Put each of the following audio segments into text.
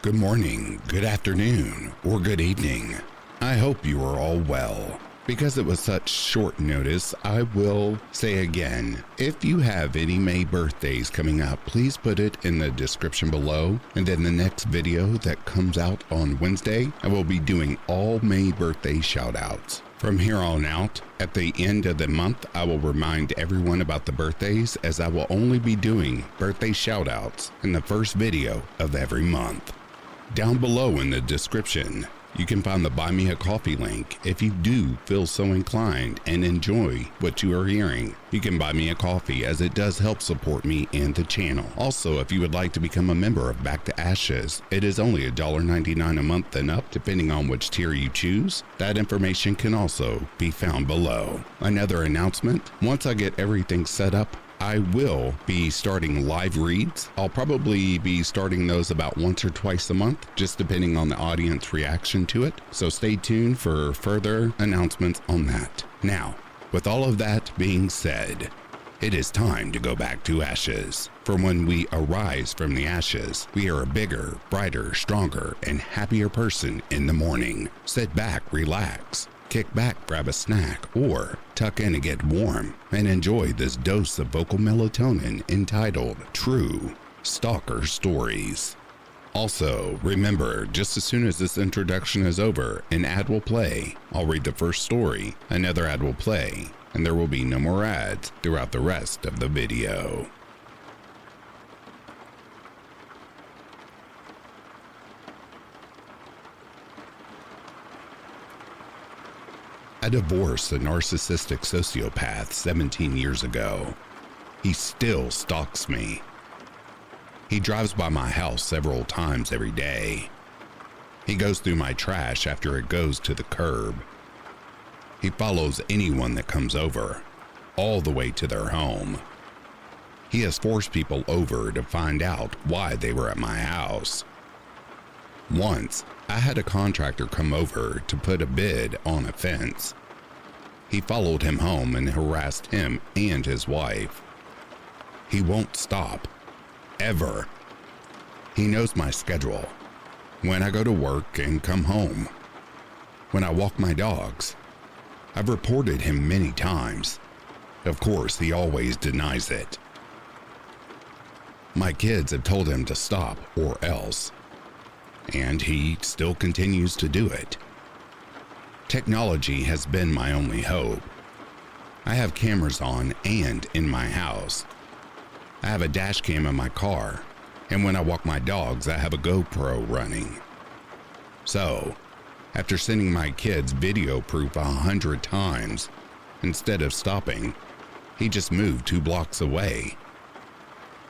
Good morning, good afternoon, or good evening. I hope you are all well. Because it was such short notice, I will say again, if you have any May birthdays coming up, please put it in the description below. And in the next video that comes out on Wednesday, I will be doing all May birthday shout outs. From here on out, at the end of the month, I will remind everyone about the birthdays, as I will only be doing birthday shout outs in the first video of every month. Down below in the description, you can find the Buy Me a Coffee link. If you do feel so inclined and enjoy what you are hearing, you can buy me a coffee, as it does help support me and the channel. Also, if you would like to become a member of Back to Ashes, it is only $1.99 a month and up, depending on which tier you choose. That information can also be found below. Another announcement, once I get everything set up, I will be starting live reads. I'll probably be starting those about once or twice a month, just depending on the audience reaction to it. So stay tuned for further announcements on that. Now, with all of that being said, it is time to go back to ashes. For when we arise from the ashes, we are a bigger, brighter, stronger, and happier person in the morning. Sit back, relax, kick back, grab a snack, or tuck in and get warm and enjoy this dose of vocal melatonin entitled True Stalker Stories. Also, remember, just as soon as this introduction is over, an ad will play. I'll read the first story, another ad will play, and there will be no more ads throughout the rest of the video. I divorced a narcissistic sociopath 17 years ago. He still stalks me. He drives by my house several times every day. He goes through my trash after it goes to the curb. He follows anyone that comes over, all the way to their home. He has forced people over to find out why they were at my house. Once, I had a contractor come over to put a bid on a fence. He followed him home and harassed him and his wife. He won't stop, ever. He knows my schedule, when I go to work and come home, when I walk my dogs. I've reported him many times. Of course, he always denies it. My kids have told him to stop or else, and he still continues to do it. Technology has been my only hope. I have cameras on and in my house. I have a dash cam in my car, and when I walk my dogs, I have a GoPro running. So, after sending my kids video proof 100 times, instead of stopping, he just moved 2 blocks away.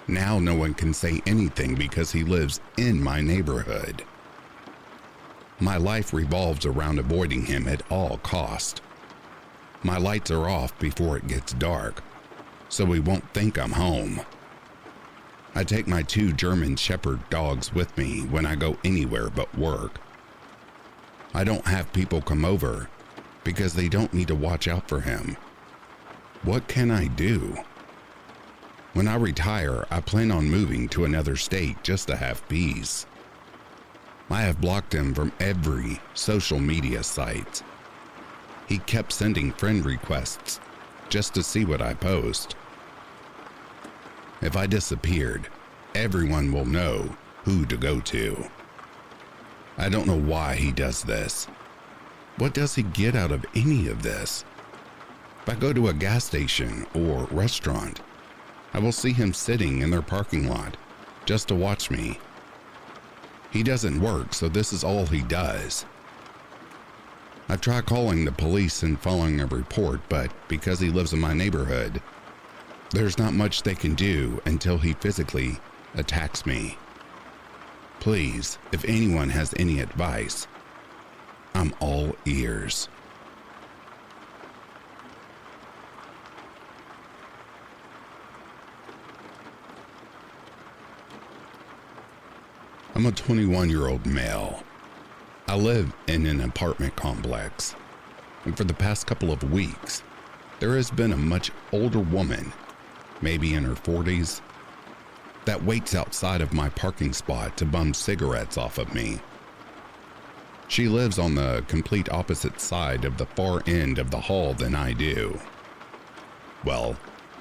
Now no one can say anything because he lives in my neighborhood. My life revolves around avoiding him at all cost. My lights are off before it gets dark, so he won't think I'm home. I take my 2 German Shepherd dogs with me when I go anywhere but work. I don't have people come over because they don't need to watch out for him. What can I do? When I retire, I plan on moving to another state just to have peace. I have blocked him from every social media site. He kept sending friend requests just to see what I post. If I disappeared, everyone will know who to go to. I don't know why he does this. What does he get out of any of this? If I go to a gas station or restaurant, I will see him sitting in their parking lot just to watch me. He doesn't work, so this is all he does. I've tried calling the police and filing a report, but because he lives in my neighborhood, there's not much they can do until he physically attacks me. Please, if anyone has any advice, I'm all ears. I'm a 21-year-old male. I live in an apartment complex, and for the past couple of weeks, there has been a much older woman, maybe in her 40s, that waits outside of my parking spot to bum cigarettes off of me. She lives on the complete opposite side of the far end of the hall than I do. Well,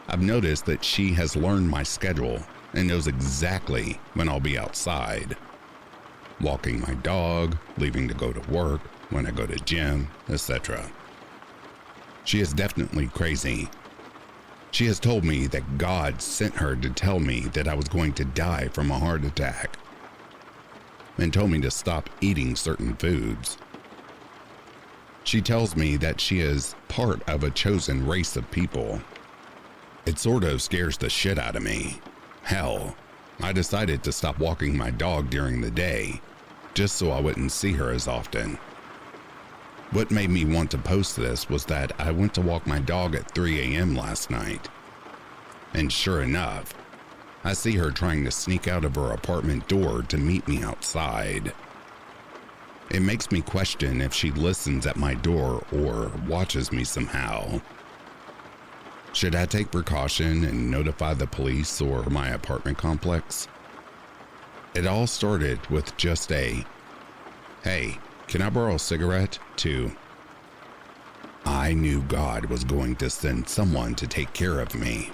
I've noticed that she has learned my schedule and knows exactly when I'll be outside. Walking my dog, leaving to go to work, when I go to gym, etc. She is definitely crazy. She has told me that God sent her to tell me that I was going to die from a heart attack, and told me to stop eating certain foods. She tells me that she is part of a chosen race of people. It sort of scares the shit out of me. Hell, I decided to stop walking my dog during the day, just so I wouldn't see her as often. What made me want to post this was that I went to walk my dog at 3 a.m. last night. And sure enough, I see her trying to sneak out of her apartment door to meet me outside. It makes me question if she listens at my door or watches me somehow. Should I take precaution and notify the police or my apartment complex? It all started with just a, "Hey, can I borrow a cigarette?" to, "I knew God was going to send someone to take care of me.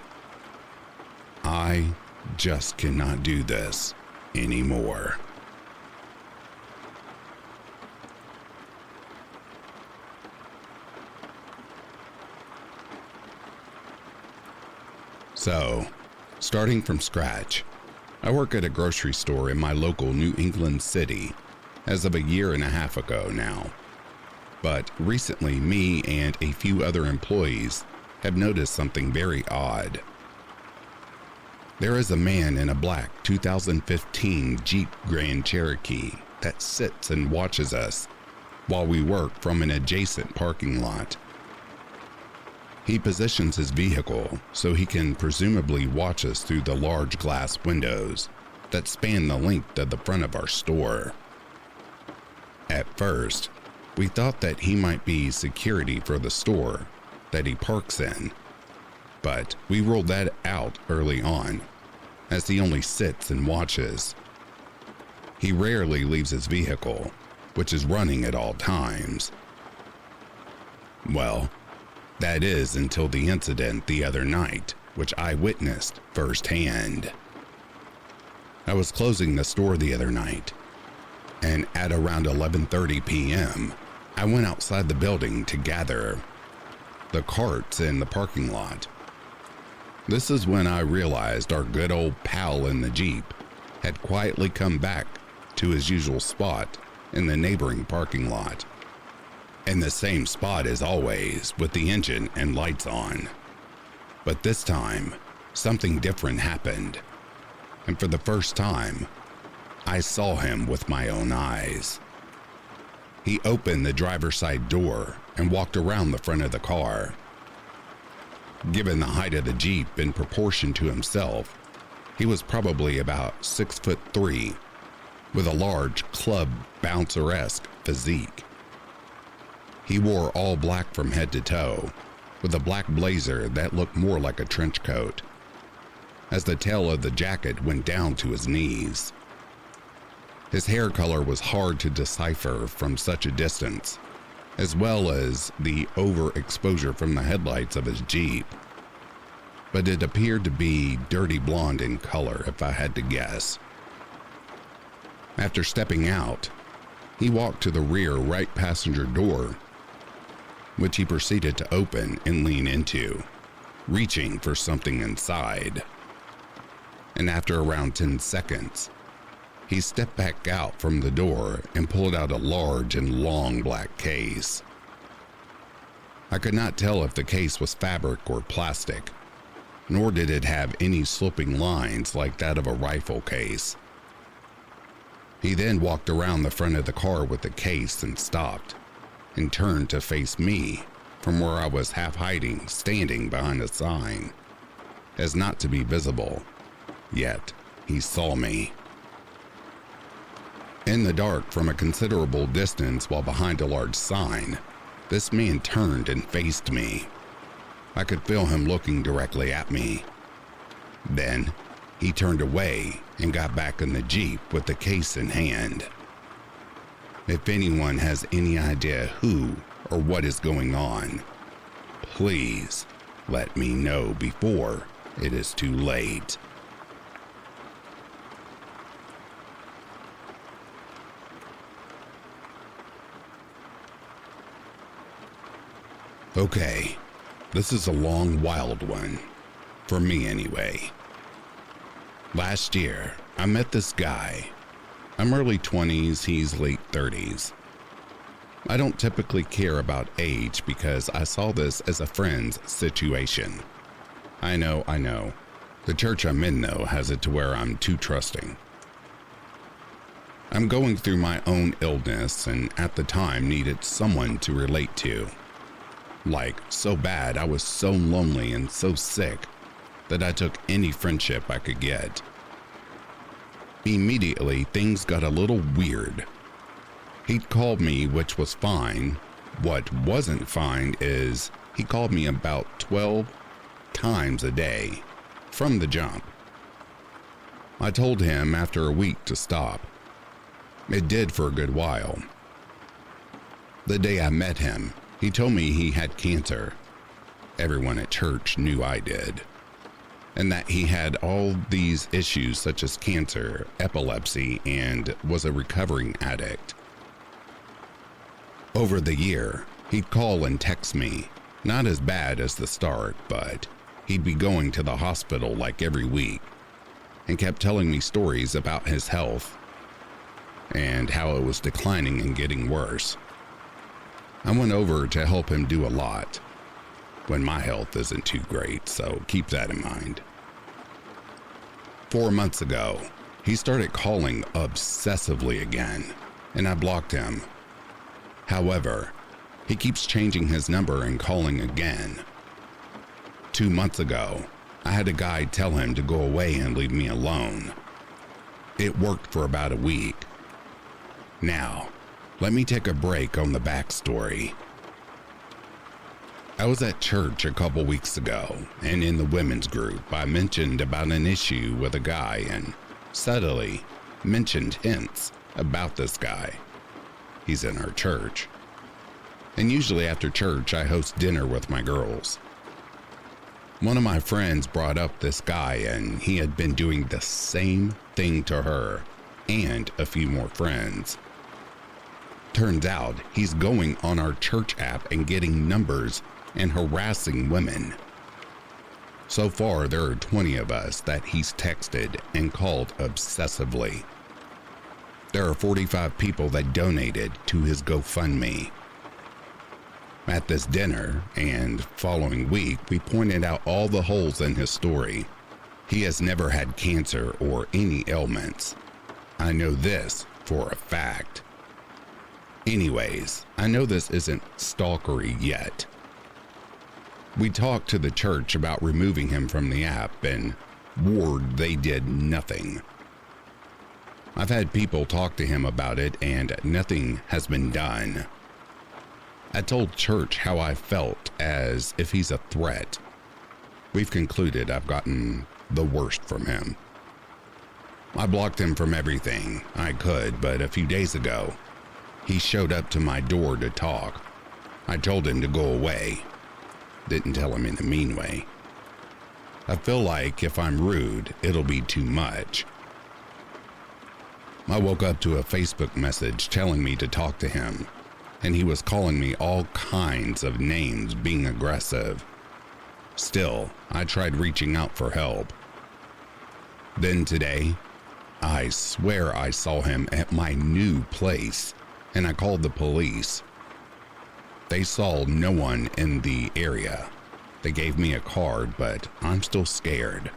I just cannot do this anymore." So, starting from scratch, I work at a grocery store in my local New England city as of a year and a half ago now. But recently, me and a few other employees have noticed something very odd. There is a man in a black 2015 Jeep Grand Cherokee that sits and watches us while we work from an adjacent parking lot. He positions his vehicle so he can presumably watch us through the large glass windows that span the length of the front of our store. At first, we thought that he might be security for the store that he parks in, but we ruled that out early on, as he only sits and watches. He rarely leaves his vehicle, which is running at all times. Well, that is until the incident the other night, which I witnessed firsthand. I was closing the store the other night, and at around 11:30 p.m., I went outside the building to gather the carts in the parking lot. This is when I realized our good old pal in the Jeep had quietly come back to his usual spot in the neighboring parking lot. In the same spot as always, with the engine and lights on. But this time, something different happened. And for the first time, I saw him with my own eyes. He opened the driver's side door and walked around the front of the car. Given the height of the Jeep in proportion to himself, he was probably about 6'3", with a large club bouncer-esque physique. He wore all black from head to toe, with a black blazer that looked more like a trench coat, as the tail of the jacket went down to his knees. His hair color was hard to decipher from such a distance, as well as the overexposure from the headlights of his Jeep. But it appeared to be dirty blonde in color, if I had to guess. After stepping out, he walked to the rear right passenger door, which he proceeded to open and lean into, reaching for something inside. And after around 10 seconds, he stepped back out from the door and pulled out a large and long black case. I could not tell if the case was fabric or plastic, nor did it have any sloping lines like that of a rifle case. He then walked around the front of the car with the case and stopped, and turned to face me from where I was half hiding, standing behind a sign, as not to be visible, yet he saw me. In the dark from a considerable distance while behind a large sign, this man turned and faced me. I could feel him looking directly at me. Then, He turned away and got back in the Jeep with the case in hand. If anyone has any idea who or what is going on, please let me know before it is too late. Okay, this is a long, wild one. For me, anyway. Last year, I met this guy. I'm early 20s, he's late 30s. I don't typically care about age because I saw this as a friend's situation. I know. The church I'm in, though, has it to where I'm too trusting. I'm going through my own illness and at the time needed someone to relate to. Like, so bad I was so lonely and so sick that I took any friendship I could get. Immediately, things got a little weird. He'd called me, which was fine. What wasn't fine is he called me about 12 times a day, from the jump. I told him after a week to stop. It did for a good while. The day I met him, he told me he had cancer. Everyone at church knew I did. And that he had all these issues such as cancer, epilepsy, and was a recovering addict. Over the year, he'd call and text me, not as bad as the start, but he'd be going to the hospital like every week, and kept telling me stories about his health and how it was declining and getting worse. I went over to help him do a lot when my health isn't too great, so keep that in mind. 4 months ago, he started calling obsessively again, and I blocked him. However, he keeps changing his number and calling again. 2 months ago, I had a guy tell him to go away and leave me alone. It worked for about a week. Now, let me take a break on the backstory. I was at church a couple weeks ago, and in the women's group, I mentioned about an issue with a guy and subtly mentioned hints about this guy. He's in our church. And usually after church, I host dinner with my girls. One of my friends brought up this guy, and he had been doing the same thing to her and a few more friends. Turns out he's going on our church app and getting numbers and harassing women. So far, there are 20 of us that he's texted and called obsessively. There are 45 people that donated to his GoFundMe. At this dinner and following week, we pointed out all the holes in his story. He has never had cancer or any ailments. I know this for a fact. Anyways, I know this isn't stalkery yet. We talked to the church about removing him from the app and Ward, they did nothing. I've had people talk to him about it and nothing has been done. I told church how I felt as if he's a threat. We've concluded I've gotten the worst from him. I blocked him from everything I could, but a few days ago, he showed up to my door to talk. I told him to go away. Didn't tell him in a mean way. I feel like if I'm rude, it'll be too much. I woke up to a Facebook message telling me to talk to him, and he was calling me all kinds of names, being aggressive. Still, I tried reaching out for help. Then today, I swear I saw him at my new place, and I called the police. They saw no one in the area. They gave me a card, but I'm still scared.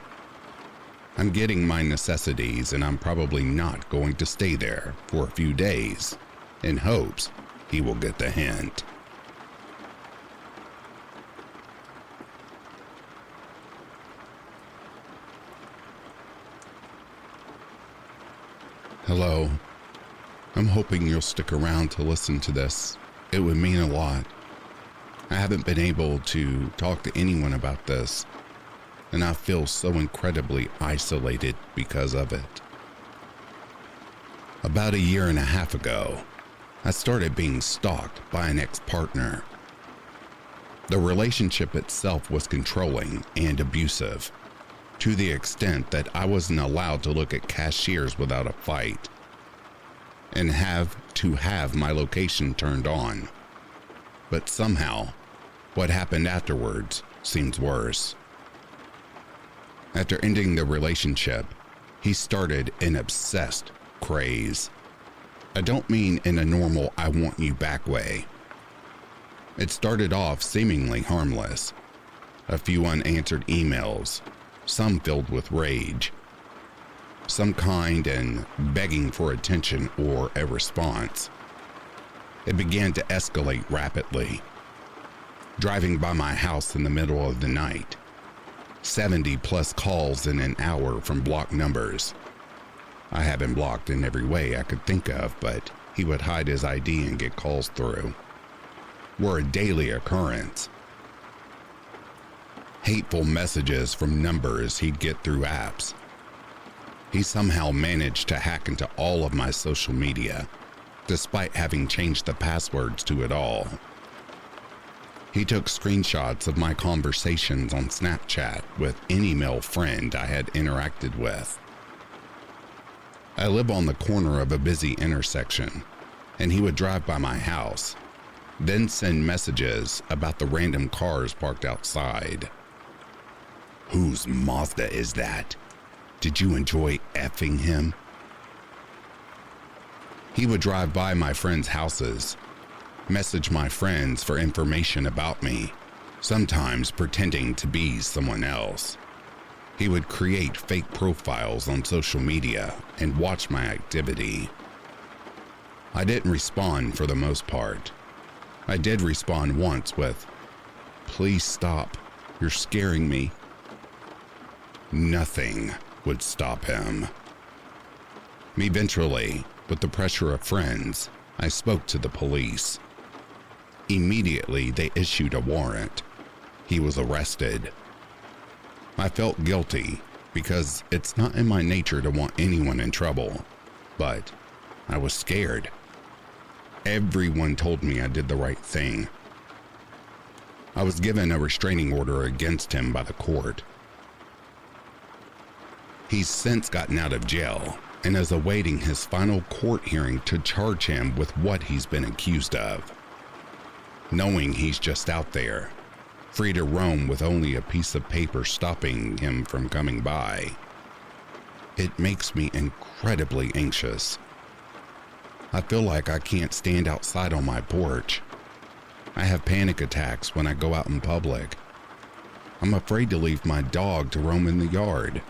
I'm getting my necessities, and I'm probably not going to stay there for a few days, in hopes he will get the hint. Hello. I'm hoping you'll stick around to listen to this. It would mean a lot. I haven't been able to talk to anyone about this. and I feel so incredibly isolated because of it. About 1.5 years ago, I started being stalked by an ex-partner. The relationship itself was controlling and abusive, to the extent that I wasn't allowed to look at cashiers without a fight, and have to have my location turned on. But somehow, what happened afterwards seems worse. After ending the relationship, he started an obsessed craze. I don't mean in a normal I want you back way. It started off seemingly harmless. A few unanswered emails, some filled with rage, some kind and begging for attention or a response. It began to escalate rapidly. Driving by my house in the middle of the night, 70 plus calls in an hour from blocked numbers. I have him blocked in every way I could think of, but he would hide his ID and get calls through. Were a daily occurrence. Hateful messages from numbers he'd get through apps. He somehow managed to hack into all of my social media, despite having changed the passwords to it all. He took screenshots of my conversations on Snapchat with any male friend I had interacted with. I live on the corner of a busy intersection, and he would drive by my house, then send messages about the random cars parked outside. Whose Mazda is that? Did you enjoy effing him? He would drive by my friends' houses, message my friends for information about me, sometimes pretending to be someone else. He would create fake profiles on social media and watch my activity. I didn't respond for the most part. I did respond once with, "Please stop, you're scaring me." Nothing would stop him. Eventually, with the pressure of friends, I spoke to the police. Immediately, they issued a warrant. He was arrested. I felt guilty because it's not in my nature to want anyone in trouble, but I was scared. Everyone told me I did the right thing. I was given a restraining order against him by the court. He's since gotten out of jail and is awaiting his final court hearing to charge him with what he's been accused of. Knowing he's just out there, free to roam with only a piece of paper stopping him from coming by, it makes me incredibly anxious. I feel like I can't stand outside on my porch. I have panic attacks when I go out in public. I'm afraid to leave my dog to roam in the yard.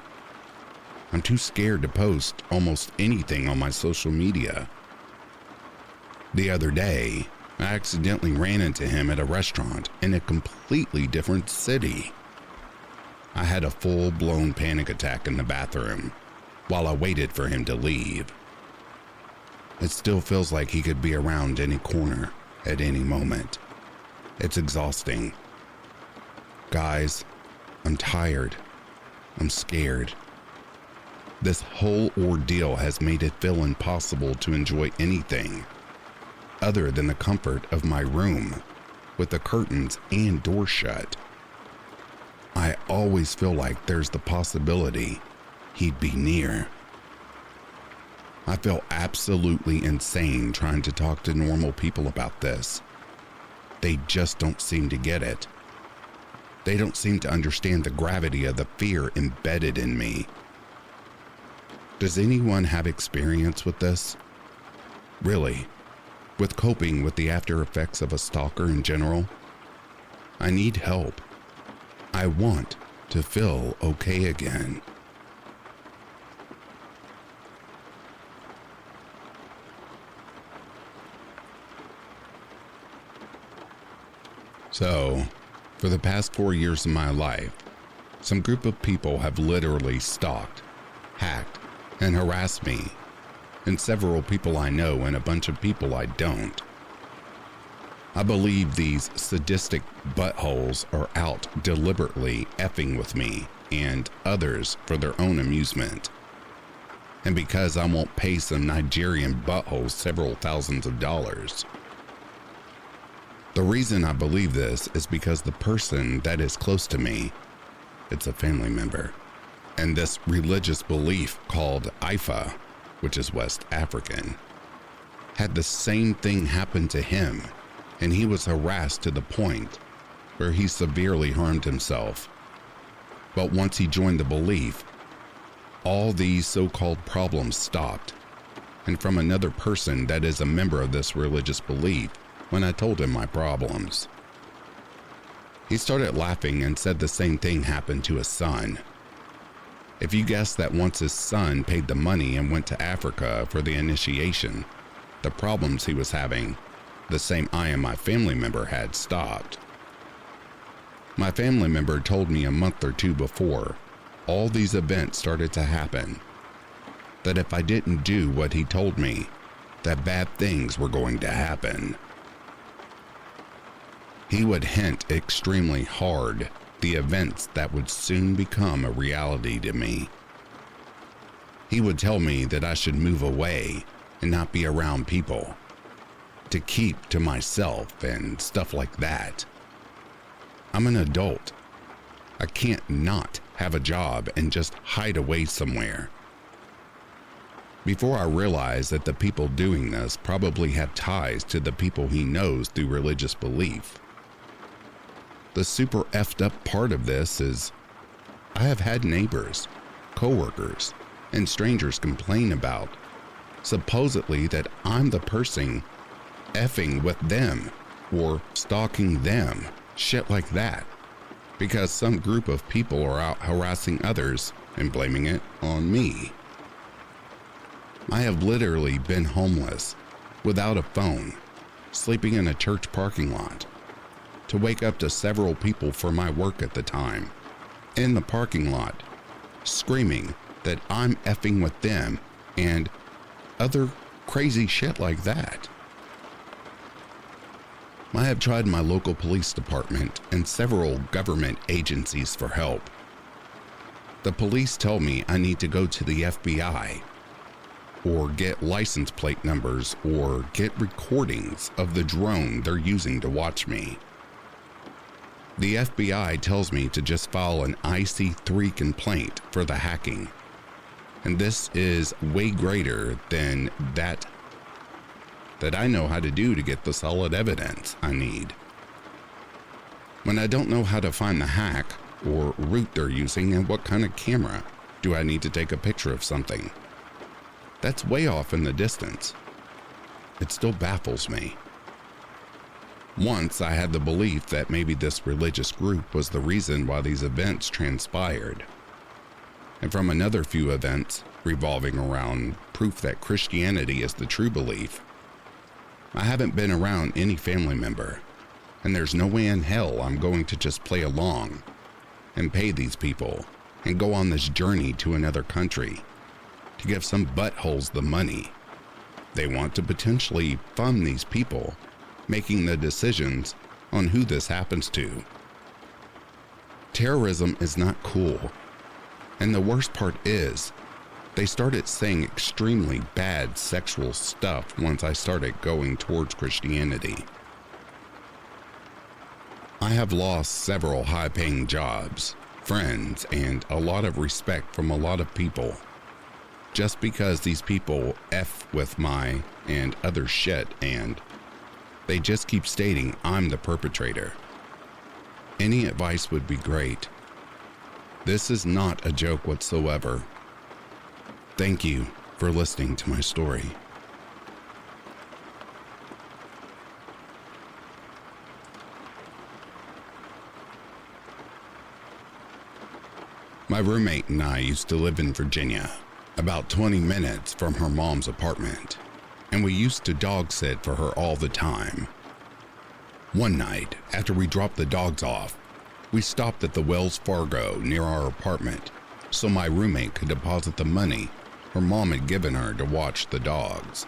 I'm too scared to post almost anything on my social media. The other day, I accidentally ran into him at a restaurant in a completely different city. I had a full-blown panic attack in the bathroom while I waited for him to leave. It still feels like he could be around any corner at any moment. It's exhausting. Guys, I'm tired. I'm scared. This whole ordeal has made it feel impossible to enjoy anything other than the comfort of my room with the curtains and door shut. I always feel like there's the possibility he'd be near. I feel absolutely insane trying to talk to normal people about this. They just don't seem to get it. They don't seem to understand the gravity of the fear embedded in me. Does anyone have experience with this? Really? With coping with the after effects of a stalker in general? I need help. I want to feel okay again. So, for the past 4 years of my life, some group of people have literally stalked, hacked, and harassed me, and several people I know and a bunch of people I don't. I believe these sadistic buttholes are out deliberately effing with me and others for their own amusement. And because I won't pay some Nigerian buttholes several thousands of dollars. The reason I believe this is because the person that is close to me, it's a family member, and this religious belief called Ifa, which is West African, had the same thing happen to him, and he was harassed to the point where he severely harmed himself. But once he joined the belief, all these so-called problems stopped. And from another person that is a member of this religious belief, when I told him my problems, he started laughing and said the same thing happened to his son. If you guessed that once his son paid the money and went to Africa for the initiation, the problems he was having, the same I and my family member had, stopped. My family member told me a month or two before all these events started to happen, that if I didn't do what he told me, that bad things were going to happen. He would hint extremely hard the events that would soon become a reality to me. He would tell me that I should move away and not be around people, to keep to myself and stuff like that. I'm an adult. I can't not have a job and just hide away somewhere. Before I realized that the people doing this probably have ties to the people he knows through religious belief. The super effed up part of this is I have had neighbors, coworkers, and strangers complain about supposedly that I'm the person effing with them or stalking them, shit like that, because some group of people are out harassing others and blaming it on me. I have literally been homeless, without a phone, sleeping in a church parking lot, to wake up to several people for my work at the time, in the parking lot, screaming that I'm effing with them and other crazy shit like that. I have tried my local police department and several government agencies for help. The police tell me I need to go to the FBI, or get license plate numbers, or get recordings of the drone they're using to watch me. The FBI tells me to just file an IC3 complaint for the hacking, and this is way greater than that I know how to do to get the solid evidence I need. When I don't know how to find the hack or route they're using and what kind of camera do I need to take a picture of something, that's way off in the distance. It still baffles me. Once I had the belief that maybe this religious group was the reason why these events transpired. And from another few events revolving around proof that Christianity is the true belief, I haven't been around any family member, and there's no way in hell I'm going to just play along and pay these people and go on this journey to another country to give some buttholes the money. They want to potentially fund these people making the decisions on who this happens to. Terrorism is not cool, and the worst part is they started saying extremely bad sexual stuff once I started going towards Christianity. I have lost several high-paying jobs, friends, and a lot of respect from a lot of people, just because these people F with my and other shit, and they just keep stating I'm the perpetrator. Any advice would be great. This is not a joke whatsoever. Thank you for listening to my story. My roommate and I used to live in Virginia, about 20 minutes from her mom's apartment, and we used to dog sit for her all the time. One night, after we dropped the dogs off, we stopped at the Wells Fargo near our apartment so my roommate could deposit the money her mom had given her to watch the dogs.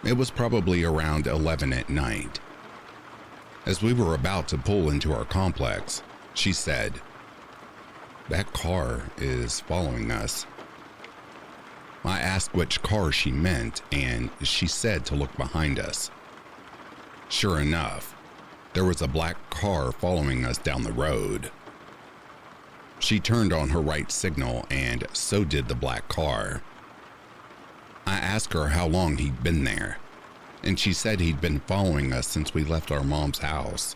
It was probably around 11 at night. As we were about to pull into our complex, she said, "That car is following us." I asked which car she meant, and she said to look behind us. Sure enough, there was a black car following us down the road. She turned on her right signal, and so did the black car. I asked her how long he'd been there, and she said he'd been following us since we left our mom's house.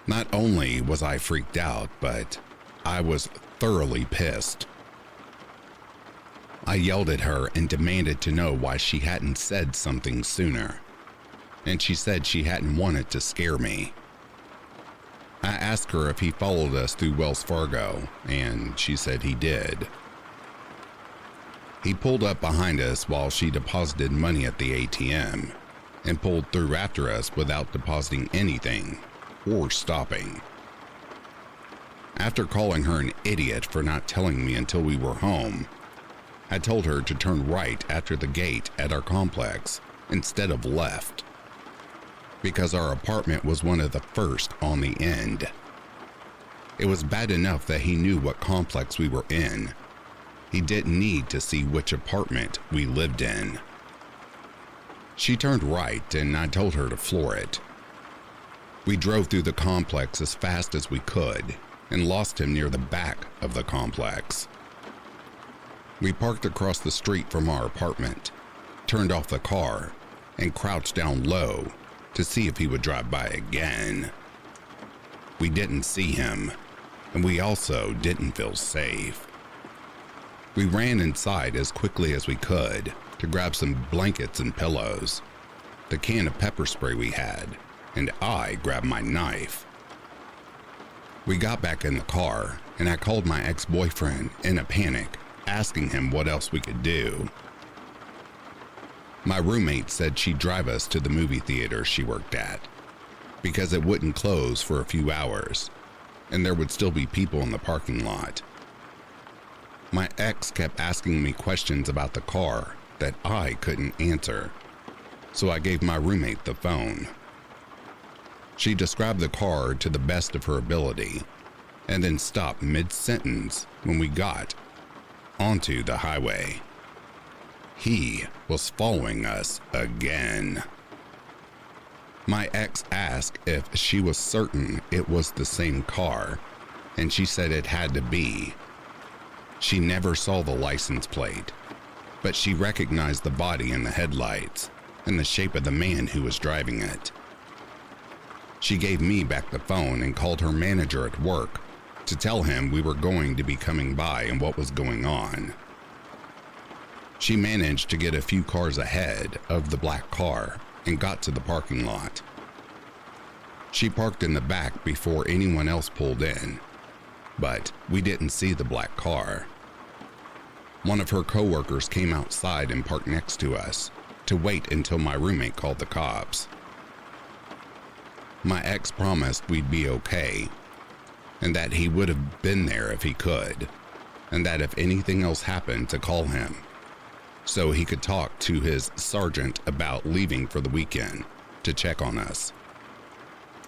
Not only was I freaked out, but I was thoroughly pissed. I yelled at her and demanded to know why she hadn't said something sooner, and she said she hadn't wanted to scare me. I asked her if he followed us through Wells Fargo, and she said he did. He pulled up behind us while she deposited money at the ATM and pulled through after us without depositing anything or stopping. After calling her an idiot for not telling me until we were home, I told her to turn right after the gate at our complex instead of left, because our apartment was one of the first on the end. It was bad enough that he knew what complex we were in. He didn't need to see which apartment we lived in. She turned right, and I told her to floor it. We drove through the complex as fast as we could and lost him near the back of the complex. We parked across the street from our apartment, turned off the car, and crouched down low to see if he would drive by again. We didn't see him, and we also didn't feel safe. We ran inside as quickly as we could to grab some blankets and pillows, the can of pepper spray we had, and I grabbed my knife. We got back in the car, and I called my ex-boyfriend in a panic, asking him what else we could do. My roommate said she'd drive us to the movie theater she worked at, because it wouldn't close for a few hours, and there would still be people in the parking lot. My ex kept asking me questions about the car that I couldn't answer, so I gave my roommate the phone. She described the car to the best of her ability, and then stopped mid-sentence when we got onto the highway. He was following us again. My ex asked if she was certain it was the same car, and she said it had to be. She never saw the license plate, but she recognized the body in the headlights and the shape of the man who was driving it. She gave me back the phone and called her manager at work to tell him we were going to be coming by and what was going on. She managed to get a few cars ahead of the black car and got to the parking lot. She parked in the back before anyone else pulled in, but we didn't see the black car. One of her coworkers came outside and parked next to us to wait until my roommate called the cops. My ex promised we'd be okay, and that he would have been there if he could, and that if anything else happened to call him, so he could talk to his sergeant about leaving for the weekend to check on us.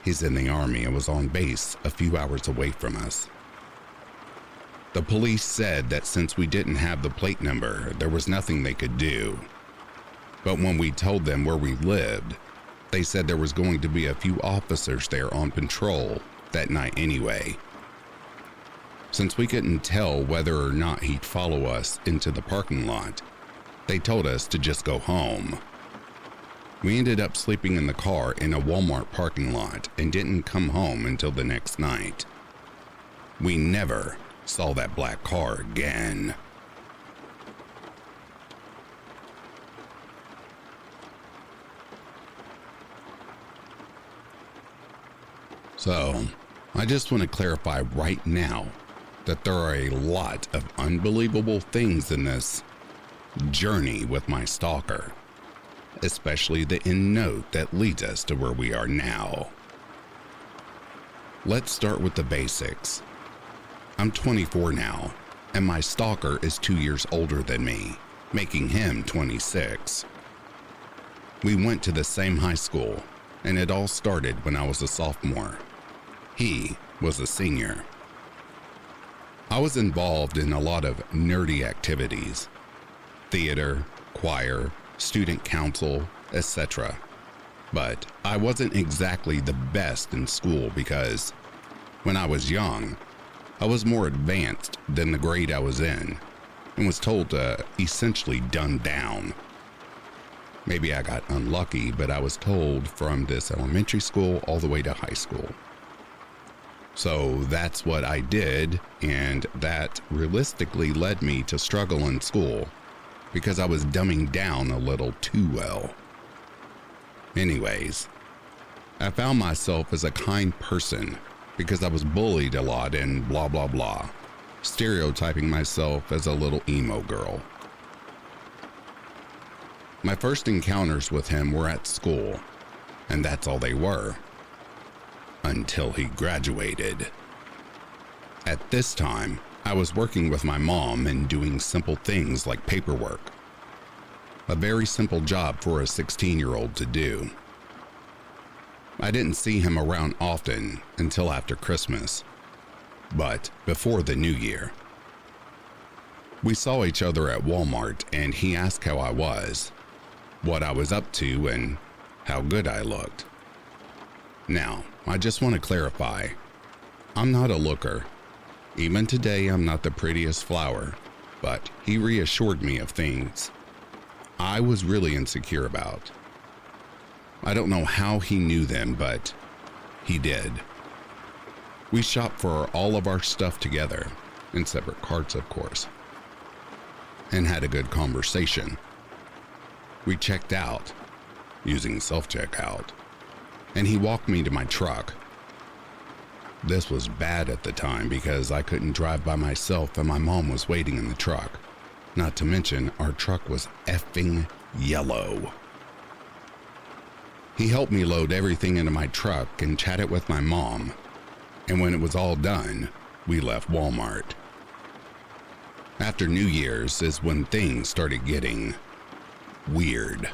He's in the Army and was on base a few hours away from us. The police said that since we didn't have the plate number, there was nothing they could do. But when we told them where we lived, they said there was going to be a few officers there on patrol that night anyway. Since we couldn't tell whether or not he'd follow us into the parking lot, they told us to just go home. We ended up sleeping in the car in a Walmart parking lot and didn't come home until the next night. We never saw that black car again. So, I just want to clarify right now that there are a lot of unbelievable things in this journey with my stalker, especially the end note that leads us to where we are now. Let's start with the basics. I'm 24 now, and my stalker is 2 years older than me, making him 26. We went to the same high school, and it all started when I was a sophomore. He was a senior. I was involved in a lot of nerdy activities: theater, choir, student council, etc. But I wasn't exactly the best in school because, when I was young, I was more advanced than the grade I was in and was told to essentially dumb down. Maybe I got unlucky, but I was told from this elementary school all the way to high school. So that's what I did, and that realistically led me to struggle in school because I was dumbing down a little too well. Anyways, I found myself as a kind person because I was bullied a lot and blah blah blah, stereotyping myself as a little emo girl. My first encounters with him were at school, and that's all they were. Until he graduated. At this time, I was working with my mom and doing simple things like paperwork. A very simple job for a 16-year-old to do. I didn't see him around often until after Christmas, but before the New Year. We saw each other at Walmart and he asked how I was, what I was up to, and how good I looked. Now, I just want to clarify, I'm not a looker. Even today, I'm not the prettiest flower, but he reassured me of things I was really insecure about. I don't know how he knew them, but he did. We shopped for all of our stuff together, in separate carts of course, and had a good conversation. We checked out, using self-checkout, and he walked me to my truck. This was bad at the time because I couldn't drive by myself and my mom was waiting in the truck. Not to mention, our truck was effing yellow. He helped me load everything into my truck and chatted with my mom. And when it was all done, we left Walmart. After New Year's is when things started getting weird.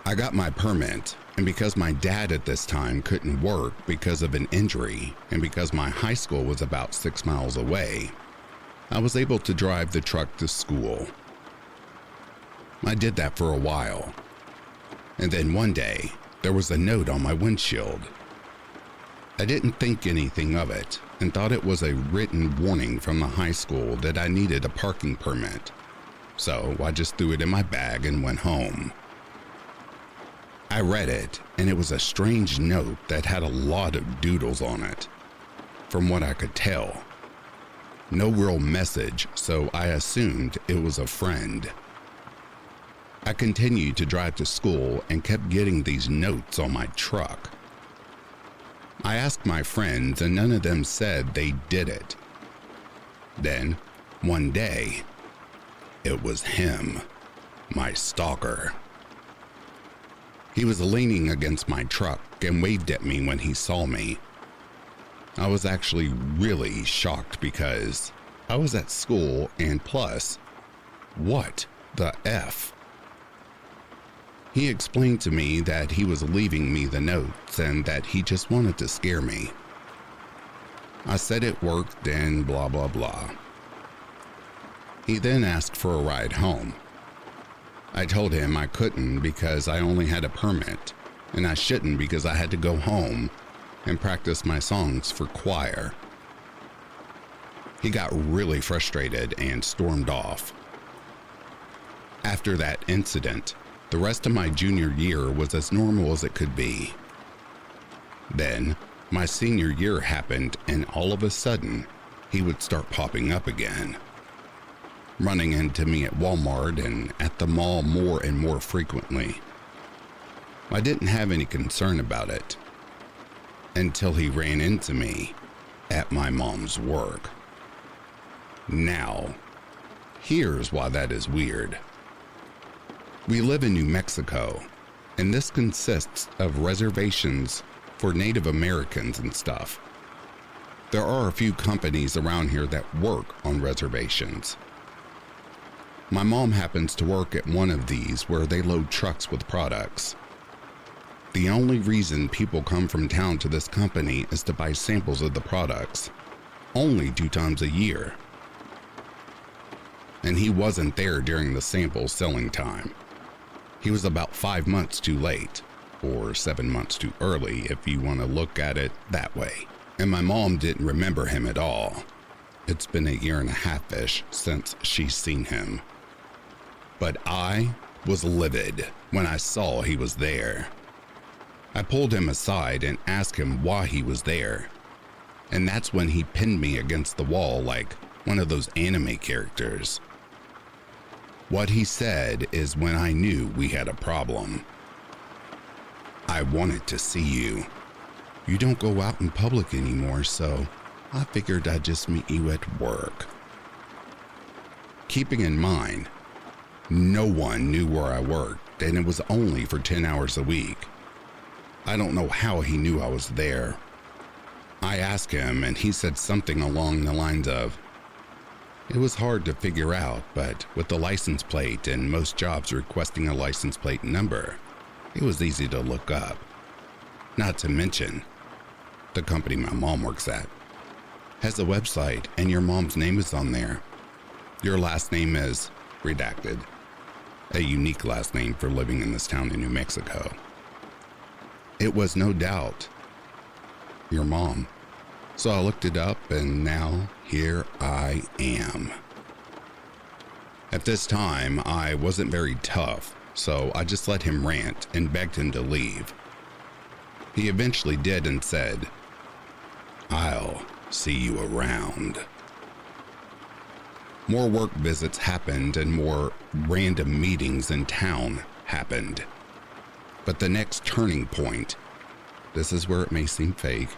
I got my permit, and because my dad at this time couldn't work because of an injury, and because my high school was about 6 miles away, I was able to drive the truck to school. I did that for a while, and then one day, there was a note on my windshield. I didn't think anything of it, and thought it was a written warning from the high school that I needed a parking permit, so I just threw it in my bag and went home. I read it, and it was a strange note that had a lot of doodles on it, from what I could tell. No real message, so I assumed it was a friend. I continued to drive to school and kept getting these notes on my truck. I asked my friends, and none of them said they did it. Then, one day, it was him, my stalker. He was leaning against my truck and waved at me when he saw me. I was actually really shocked because I was at school, and plus, what the F? He explained to me that he was leaving me the notes and that he just wanted to scare me. I said it worked and blah blah blah. He then asked for a ride home. I told him I couldn't because I only had a permit, and I shouldn't because I had to go home and practice my songs for choir. He got really frustrated and stormed off. After that incident, the rest of my junior year was as normal as it could be. Then, my senior year happened, and all of a sudden, he would start popping up again. Running into me at Walmart and at the mall more and more frequently. I didn't have any concern about it until he ran into me at my mom's work. Now, here's why that is weird. We live in New Mexico, and this consists of reservations for Native Americans and stuff. There are a few companies around here that work on reservations. My mom happens to work at one of these where they load trucks with products. The only reason people come from town to this company is to buy samples of the products, only 2 times a year. And he wasn't there during the sample selling time. He was about 5 months too late, or 7 months too early if you want to look at it that way. And my mom didn't remember him at all. It's been 1.5 years-ish since she's seen him. But I was livid when I saw he was there. I pulled him aside and asked him why he was there. And that's when he pinned me against the wall like one of those anime characters. What he said is when I knew we had a problem. I wanted to see you. You don't go out in public anymore, so I figured I'd just meet you at work. Keeping in mind, no one knew where I worked, and it was only for 10 hours a week. I don't know how he knew I was there. I asked him, and he said something along the lines of, "It was hard to figure out, but with the license plate and most jobs requesting a license plate number, it was easy to look up. Not to mention, the company my mom works at has a website and your mom's name is on there. Your last name is redacted, a unique last name for living in this town in New Mexico. It was no doubt your mom. So I looked it up and now here I am." At this time, I wasn't very tough, so I just let him rant and begged him to leave. He eventually did and said, "I'll see you around." More work visits happened and more random meetings in town happened. But the next turning point, this is where it may seem fake,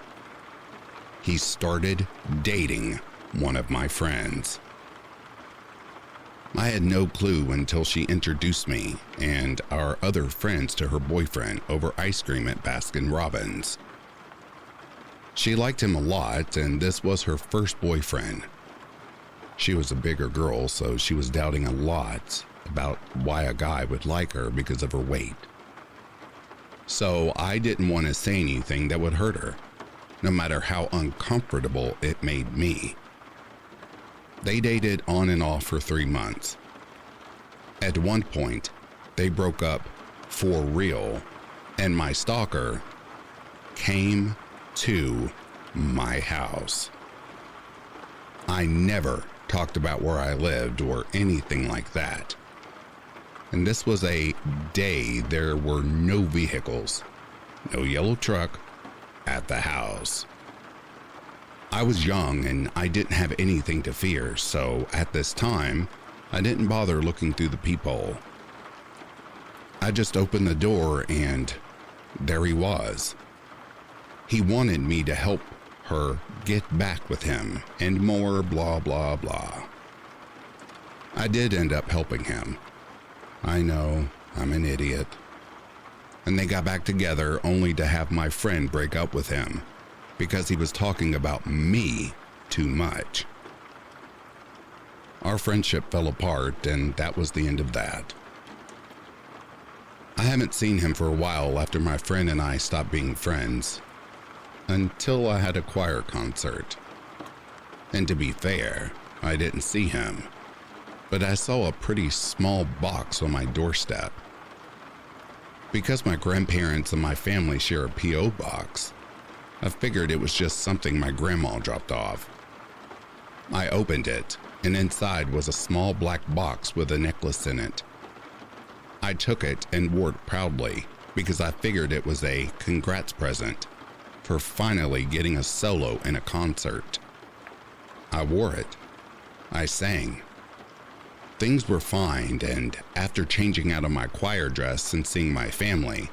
he started dating one of my friends. I had no clue until she introduced me and our other friends to her boyfriend over ice cream at Baskin-Robbins. She liked him a lot, and this was her first boyfriend. She was a bigger girl, so she was doubting a lot about why a guy would like her because of her weight. So I didn't want to say anything that would hurt her, no matter how uncomfortable it made me. They dated on and off for 3 months. At one point, they broke up for real, and my stalker came to my house. I never talked about where I lived or anything like that. And this was a day there were no vehicles, no yellow truck at the house. I was young and I didn't have anything to fear, so at this time, I didn't bother looking through the peephole. I just opened the door and there he was. He wanted me to help her get back with him and more blah blah blah. I did end up helping him. I know, I'm an idiot. And they got back together only to have my friend break up with him because he was talking about me too much. Our friendship fell apart, and that was the end of that. I haven't seen him for a while after my friend and I stopped being friends, until I had a choir concert. And to be fair, I didn't see him, but I saw a pretty small box on my doorstep. Because my grandparents and my family share a P.O. box, I figured it was just something my grandma dropped off. I opened it, and inside was a small black box with a necklace in it. I took it and wore it proudly because I figured it was a congrats present for finally getting a solo in a concert. I wore it. I sang. Things were fine, and after changing out of my choir dress and seeing my family,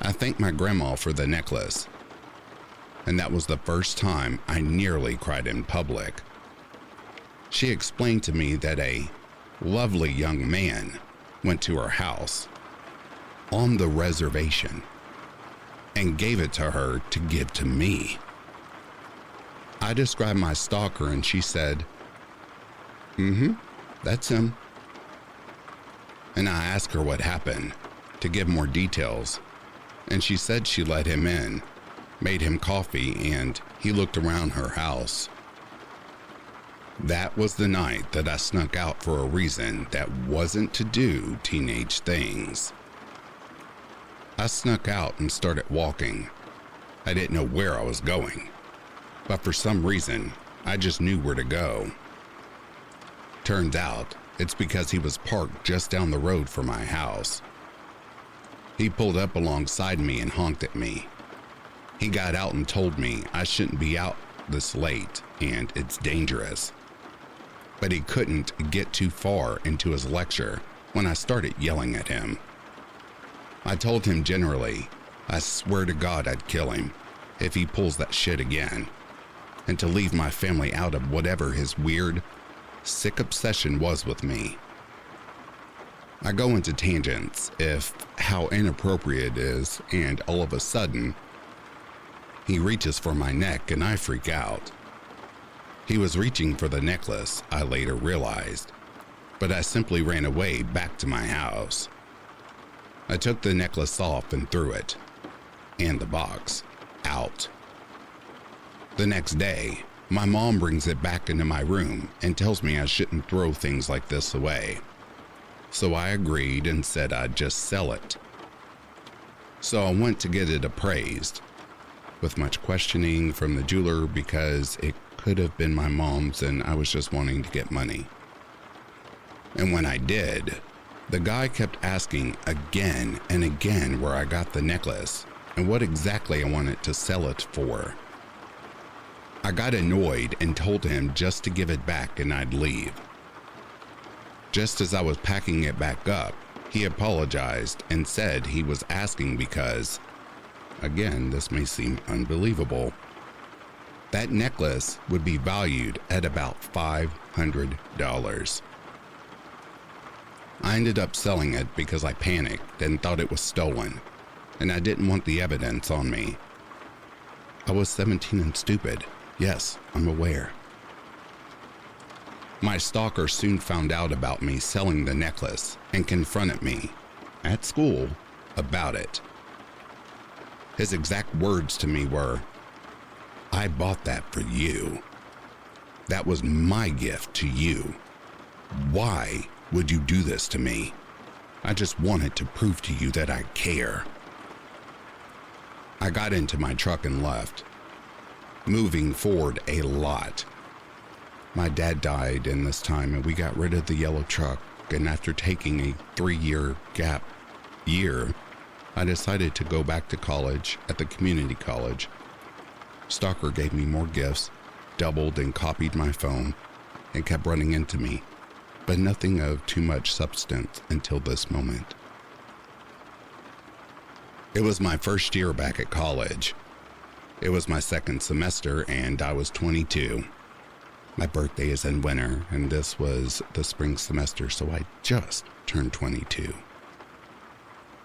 I thanked my grandma for the necklace. And that was the first time I nearly cried in public. She explained to me that a lovely young man went to her house on the reservation and gave it to her to give to me. I described my stalker and she said, "That's him." and I asked her what happened to give more details, and she said she let him in, made him coffee, and he looked around her house. That was the night that I snuck out for a reason that wasn't to do teenage things. I snuck out and started walking. I didn't know where I was going, but for some reason, I just knew where to go. Turns out, it's because he was parked just down the road from my house. He pulled up alongside me and honked at me. He got out and told me I shouldn't be out this late and it's dangerous. But he couldn't get too far into his lecture when I started yelling at him. I told him generally, I swear to God I'd kill him if he pulls that shit again, and to leave my family out of whatever his weird, sick obsession was with me. I go into tangents if how inappropriate it is, and all of a sudden, he reaches for my neck and I freak out. He was reaching for the necklace, I later realized, but I simply ran away back to my house. I took the necklace off and threw it, and the box, out. The next day, my mom brings it back into my room and tells me I shouldn't throw things like this away. So I agreed and said I'd just sell it. So I went to get it appraised, with much questioning from the jeweler because it could have been my mom's and I was just wanting to get money. And when I did, the guy kept asking again and again where I got the necklace and what exactly I wanted to sell it for. I got annoyed and told him just to give it back and I'd leave. Just as I was packing it back up, he apologized and said he was asking because, again, this may seem unbelievable, that necklace would be valued at about $500. I ended up selling it because I panicked and thought it was stolen, and I didn't want the evidence on me. I was 17 and stupid. Yes, I'm aware. My stalker soon found out about me selling the necklace and confronted me, at school, about it. His exact words to me were, "I bought that for you. That was my gift to you. Why would you do this to me? I just wanted to prove to you that I care." I got into my truck and left, moving forward a lot. My dad died in this time and we got rid of the yellow truck, and after taking a 3-year gap year, I decided to go back to college at the community college. Stalker gave me more gifts, doubled and copied my phone, and kept running into me, but nothing of too much substance until this moment. It was my first year back at college. It was my second semester and I was 22. My birthday is in winter and this was the spring semester, so I just turned 22.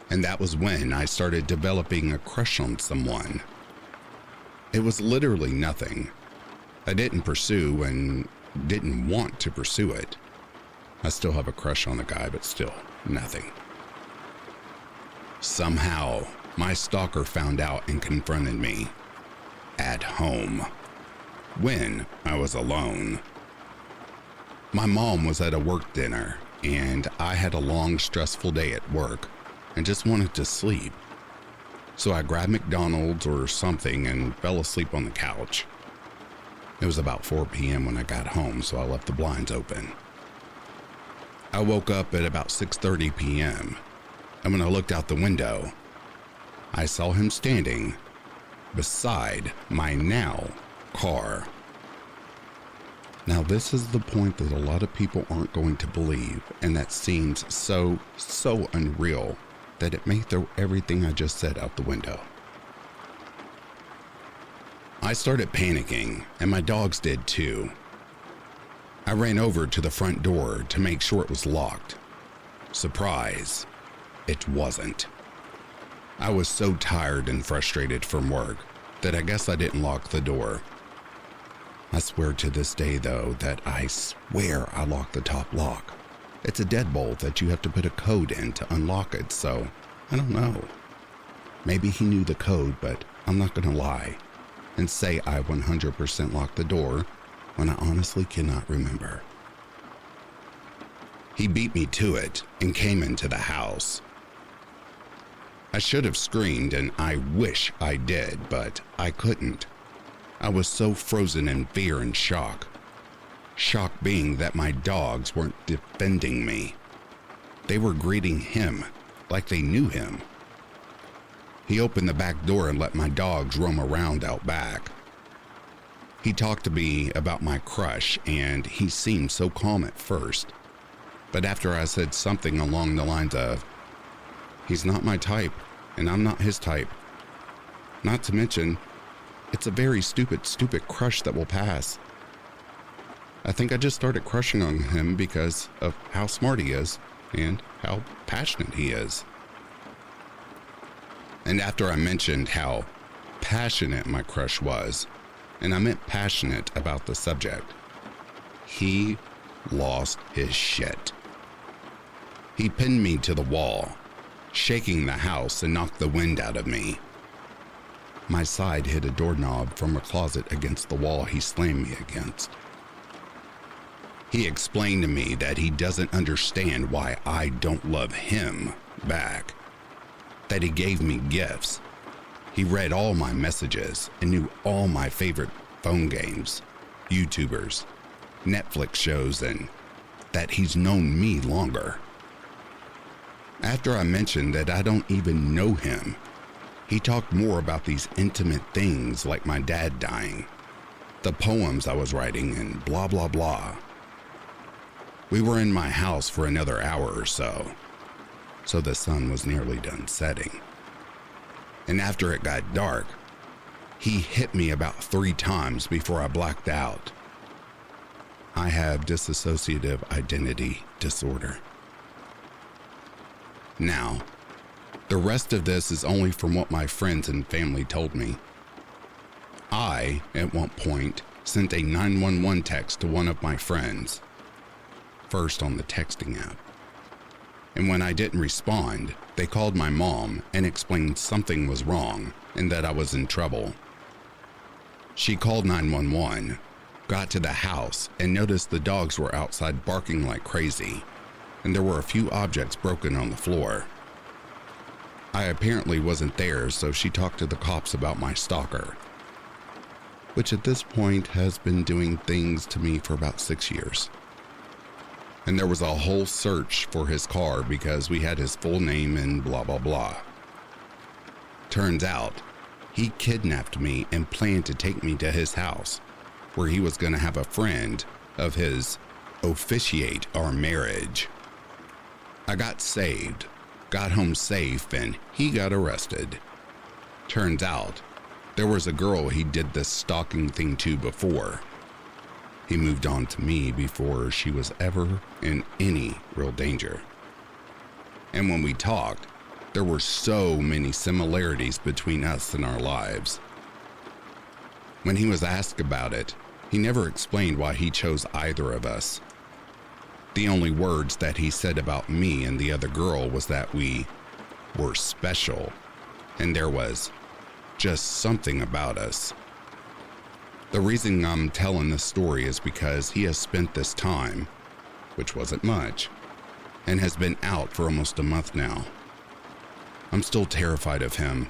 And that was when I started developing a crush on someone. It was literally nothing. I didn't pursue and didn't want to pursue it. I still have a crush on the guy, but still nothing. Somehow, my stalker found out and confronted me. At home. When I was alone. My mom was at a work dinner, and I had a long, stressful day at work and just wanted to sleep. So I grabbed McDonald's or something and fell asleep on the couch. It was about 4 p.m. when I got home, so I left the blinds open. I woke up at about 6:30 p.m., and when I looked out the window, I saw him standing beside my now car. Now this is the point that a lot of people aren't going to believe, and that seems so unreal that it may throw everything I just said out the window. I started panicking, and my dogs did too. I ran over to the front door to make sure it was locked. Surprise, it wasn't. I was so tired and frustrated from work that I guess I didn't lock the door. I swear to this day, though, that I swear I locked the top lock. It's a deadbolt that you have to put a code in to unlock it, so I don't know. Maybe he knew the code, but I'm not gonna lie and say I 100% locked the door when I honestly cannot remember. He beat me to it and came into the house. I should have screamed, and I wish I did, but I couldn't. I was so frozen in fear and shock. Shock being that my dogs weren't defending me. They were greeting him like they knew him. He opened the back door and let my dogs roam around out back. He talked to me about my crush, and he seemed so calm at first. But after I said something along the lines of, "He's not my type, and I'm not his type. Not to mention, it's a very stupid crush that will pass." I think I just started crushing on him because of how smart he is and how passionate he is. And after I mentioned how passionate my crush was, and I meant passionate about the subject, he lost his shit. He pinned me to the wall, shaking the house, and knocked the wind out of me. My side hit a doorknob from a closet against the wall he slammed me against. He explained to me that he doesn't understand why I don't love him back. That he gave me gifts. He read all my messages and knew all my favorite phone games, YouTubers, Netflix shows, and that he's known me longer. After I mentioned that I don't even know him, he talked more about these intimate things like my dad dying, the poems I was writing, and blah blah blah. We were in my house for another hour or so the sun was nearly done setting. And after it got dark, he hit me about 3 times before I blacked out. I have dissociative identity disorder. Now, the rest of this is only from what my friends and family told me. I, at one point, sent a 911 text to one of my friends, first on the texting app. And when I didn't respond, they called my mom and explained something was wrong and that I was in trouble. She called 911, got to the house, and noticed the dogs were outside barking like crazy, and there were a few objects broken on the floor. I apparently wasn't there, so she talked to the cops about my stalker, which at this point has been doing things to me for about 6 years. And there was a whole search for his car because we had his full name and blah blah blah. Turns out, he kidnapped me and planned to take me to his house, where he was going to have a friend of his officiate our marriage. I got saved, got home safe, and he got arrested. Turns out, there was a girl he did this stalking thing to before. He moved on to me before she was ever in any real danger. And when we talked, there were so many similarities between us and our lives. When he was asked about it, he never explained why he chose either of us. The only words that he said about me and the other girl was that we were special, and there was just something about us. The reason I'm telling this story is because he has spent this time, which wasn't much, and has been out for almost a month now. I'm still terrified of him,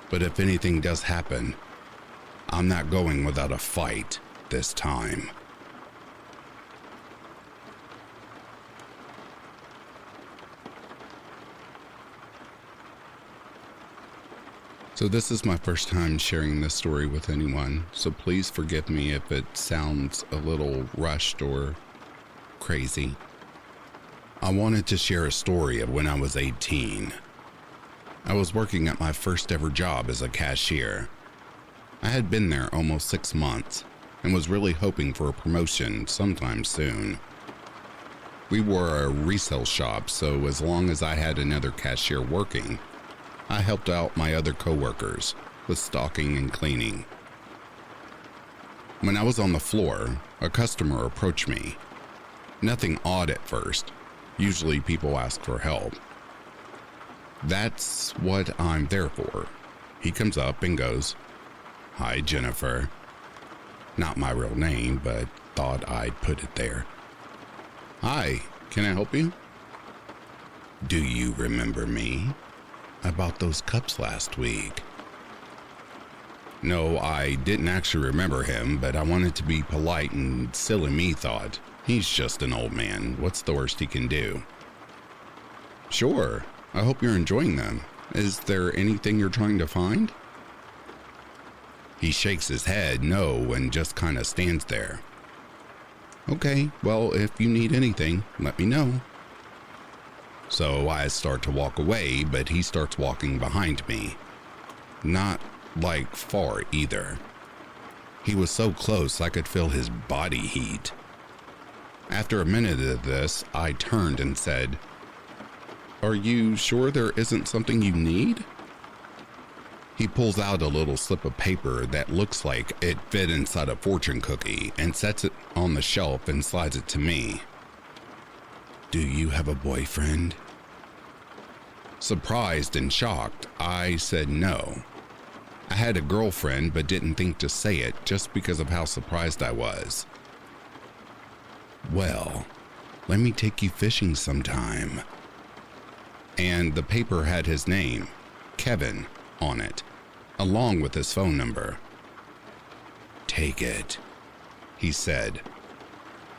but if anything does happen, I'm not going without a fight this time. So this is my first time sharing this story with anyone, so please forgive me if it sounds a little rushed or crazy. I wanted to share a story of when I was 18. I was working at my first ever job as a cashier. I had been there almost 6 months and was really hoping for a promotion sometime soon. We were a resale shop, so as long as I had another cashier working, I helped out my other coworkers with stocking and cleaning. When I was on the floor, a customer approached me. Nothing odd at first, Usually people ask for help. That's what I'm there for. He comes up and goes, "Hi, Jennifer." Not my real name, but thought I'd put it there. "Hi, can I help you?" "Do you remember me? I bought those cups last week." No, I didn't actually remember him, but I wanted to be polite, and silly me thought, he's just an old man. What's the worst he can do? "Sure. I hope you're enjoying them. Is there anything you're trying to find?" He shakes his head no and just kind of stands there. "Okay, well, if you need anything, let me know." So I start to walk away, but he starts walking behind me. Not like far either. He was so close I could feel his body heat. After a minute of this, I turned and said, "Are you sure there isn't something you need?" He pulls out a little slip of paper that looks like it fit inside a fortune cookie and sets it on the shelf and slides it to me. "Do you have a boyfriend?" Surprised and shocked, I said no. I had a girlfriend but didn't think to say it just because of how surprised I was. "Well, let me take you fishing sometime." And the paper had his name, Kevin, on it, along with his phone number. "Take it," he said.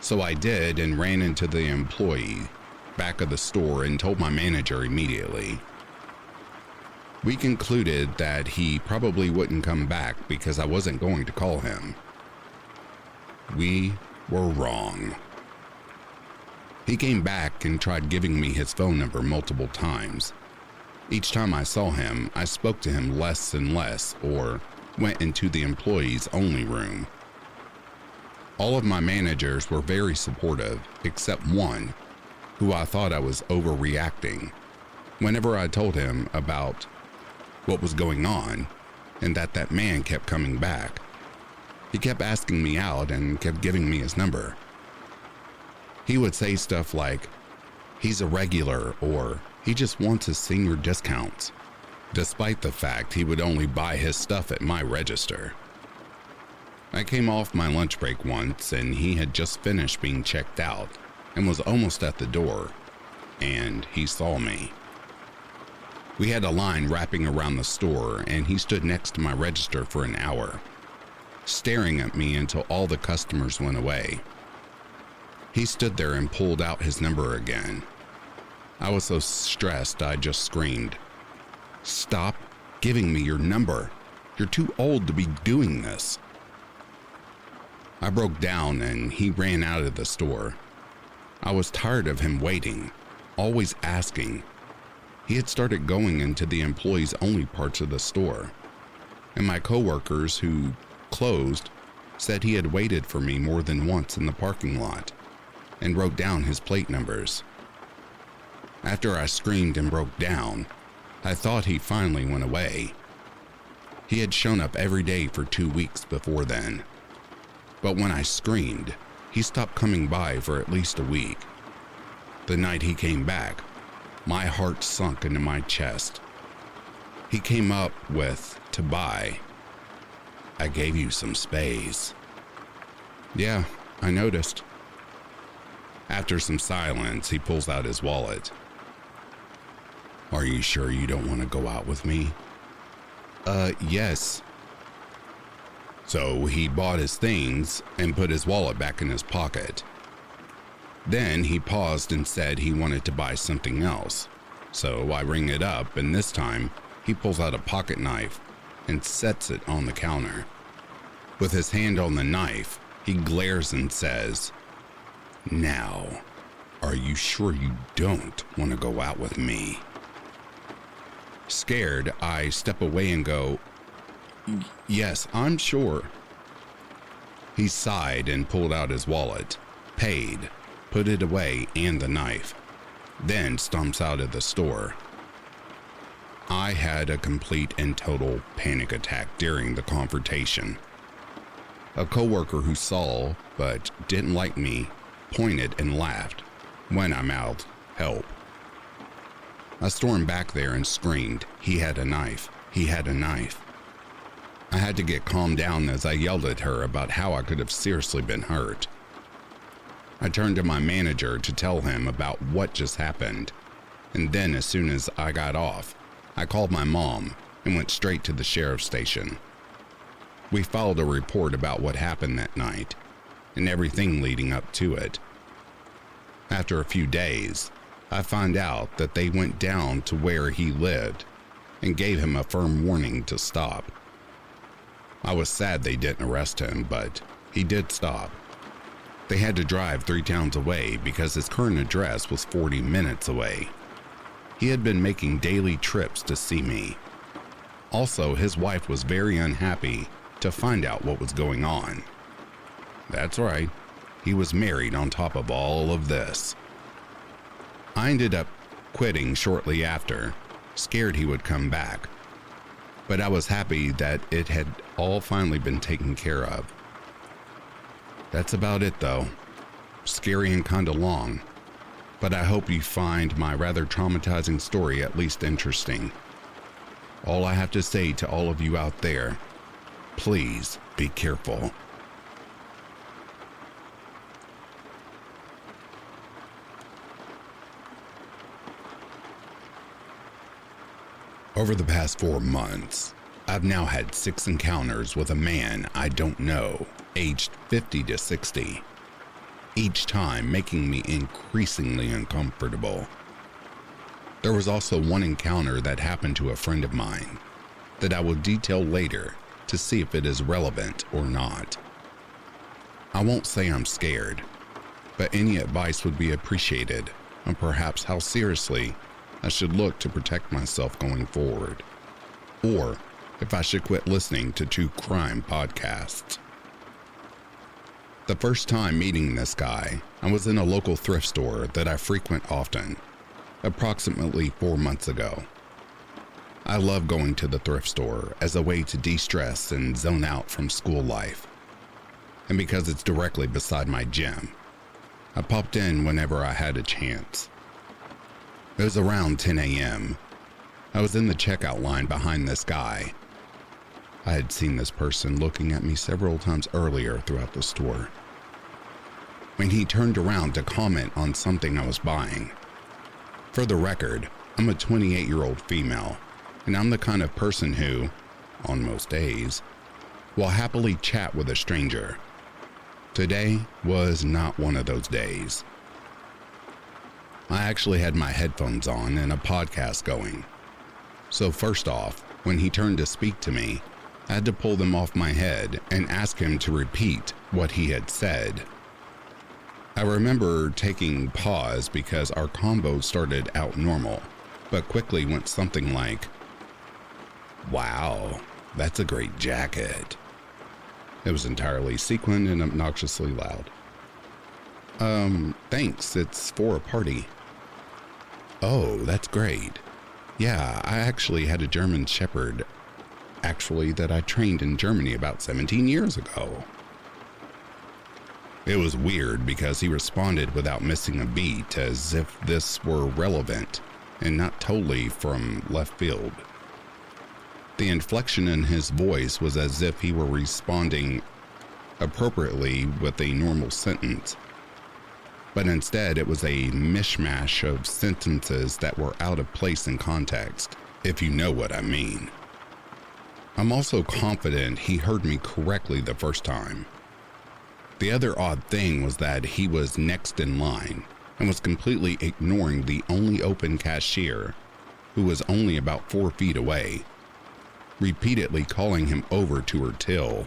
So I did and ran into the employee back of the store and told my manager immediately. We concluded that he probably wouldn't come back because I wasn't going to call him. We were wrong. He came back and tried giving me his phone number multiple times. Each time I saw him, I spoke to him less and less or went into the employees only room. All of my managers were very supportive, except one, who I thought I was overreacting. Whenever I told him about what was going on and that man kept coming back, he kept asking me out and kept giving me his number. He would say stuff like, "He's a regular," or "He just wants his senior discounts," despite the fact he would only buy his stuff at my register. I came off my lunch break once and he had just finished being checked out and was almost at the door, and he saw me. We had a line wrapping around the store and he stood next to my register for an hour, staring at me until all the customers went away. He stood there and pulled out his number again. I was so stressed I just screamed, "Stop giving me your number. You're too old to be doing this." I broke down and he ran out of the store. I was tired of him waiting, always asking. He had started going into the employees only parts of the store, and my coworkers who closed said he had waited for me more than once in the parking lot and wrote down his plate numbers. After I screamed and broke down, I thought he finally went away. He had shown up every day for 2 weeks before then. But when I screamed, he stopped coming by for at least a week. The night he came back, my heart sunk into my chest. He came up with, to buy, "I gave you some space." "Yeah, I noticed." After some silence, he pulls out his wallet. "Are you sure you don't want to go out with me?" Yes." So he bought his things and put his wallet back in his pocket. Then he paused and said he wanted to buy something else. So I ring it up, and this time he pulls out a pocket knife and sets it on the counter. With his hand on the knife, he glares and says, "Now, are you sure you don't want to go out with me?" Scared, I step away and go, "Yes, I'm sure." He sighed and pulled out his wallet, paid, put it away and the knife, then stomps out of the store. I had a complete and total panic attack during the confrontation. A coworker who saw but didn't like me pointed and laughed when I'm out help. I stormed back there and screamed, "He had a knife! He had a knife!" I had to get calmed down as I yelled at her about how I could have seriously been hurt. I turned to my manager to tell him about what just happened, and then as soon as I got off, I called my mom and went straight to the sheriff's station. We filed a report about what happened that night and everything leading up to it. After a few days, I found out that they went down to where he lived and gave him a firm warning to stop. I was sad they didn't arrest him, but he did stop. They had to drive 3 towns away because his current address was 40 minutes away. He had been making daily trips to see me. Also, his wife was very unhappy to find out what was going on. That's right, he was married on top of all of this. I ended up quitting shortly after, scared he would come back. But I was happy that it had all finally been taken care of. That's about it though. Scary and kinda long. But I hope you find my rather traumatizing story at least interesting. All I have to say to all of you out there, please be careful. Over the past 4 months, I've now had 6 encounters with a man I don't know, aged 50 to 60, each time making me increasingly uncomfortable. There was also one encounter that happened to a friend of mine that I will detail later to see if it is relevant or not. I won't say I'm scared, but any advice would be appreciated on perhaps how seriously I should look to protect myself going forward, or if I should quit listening to true crime podcasts. The first time meeting this guy, I was in a local thrift store that I frequent often, approximately 4 months ago. I love going to the thrift store as a way to de-stress and zone out from school life. And because it's directly beside my gym, I popped in whenever I had a chance. It was around 10 a.m. I was in the checkout line behind this guy. I had seen this person looking at me several times earlier throughout the store. When he turned around to comment on something I was buying. For the record, I'm a 28-year-old female, and I'm the kind of person who, on most days, will happily chat with a stranger. Today was not one of those days. I actually had my headphones on and a podcast going. So first off, when he turned to speak to me, I had to pull them off my head and ask him to repeat what he had said. I remember taking pause because our combo started out normal, but quickly went something like, "Wow, that's a great jacket." It was entirely sequined and obnoxiously loud. Thanks, it's for a party." "Oh, that's great. Yeah, I actually had a German Shepherd, that I trained in Germany about 17 years ago." It was weird because he responded without missing a beat, as if this were relevant and not totally from left field. The inflection in his voice was as if he were responding appropriately with a normal sentence. But instead it was a mishmash of sentences that were out of place in context, if you know what I mean. I'm also confident he heard me correctly the first time. The other odd thing was that he was next in line and was completely ignoring the only open cashier, who was only about 4 feet away, repeatedly calling him over to her till.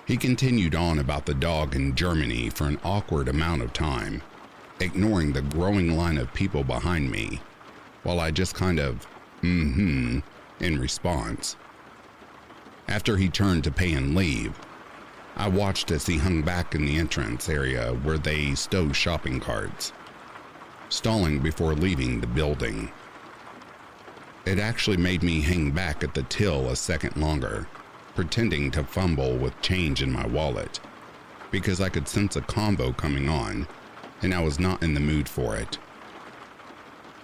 He continued on about the dog in Germany for an awkward amount of time, ignoring the growing line of people behind me, while I just kind of in response. After he turned to pay and leave, I watched as he hung back in the entrance area where they stow shopping carts, stalling before leaving the building. It actually made me hang back at the till a second longer, pretending to fumble with change in my wallet, because I could sense a combo coming on and I was not in the mood for it.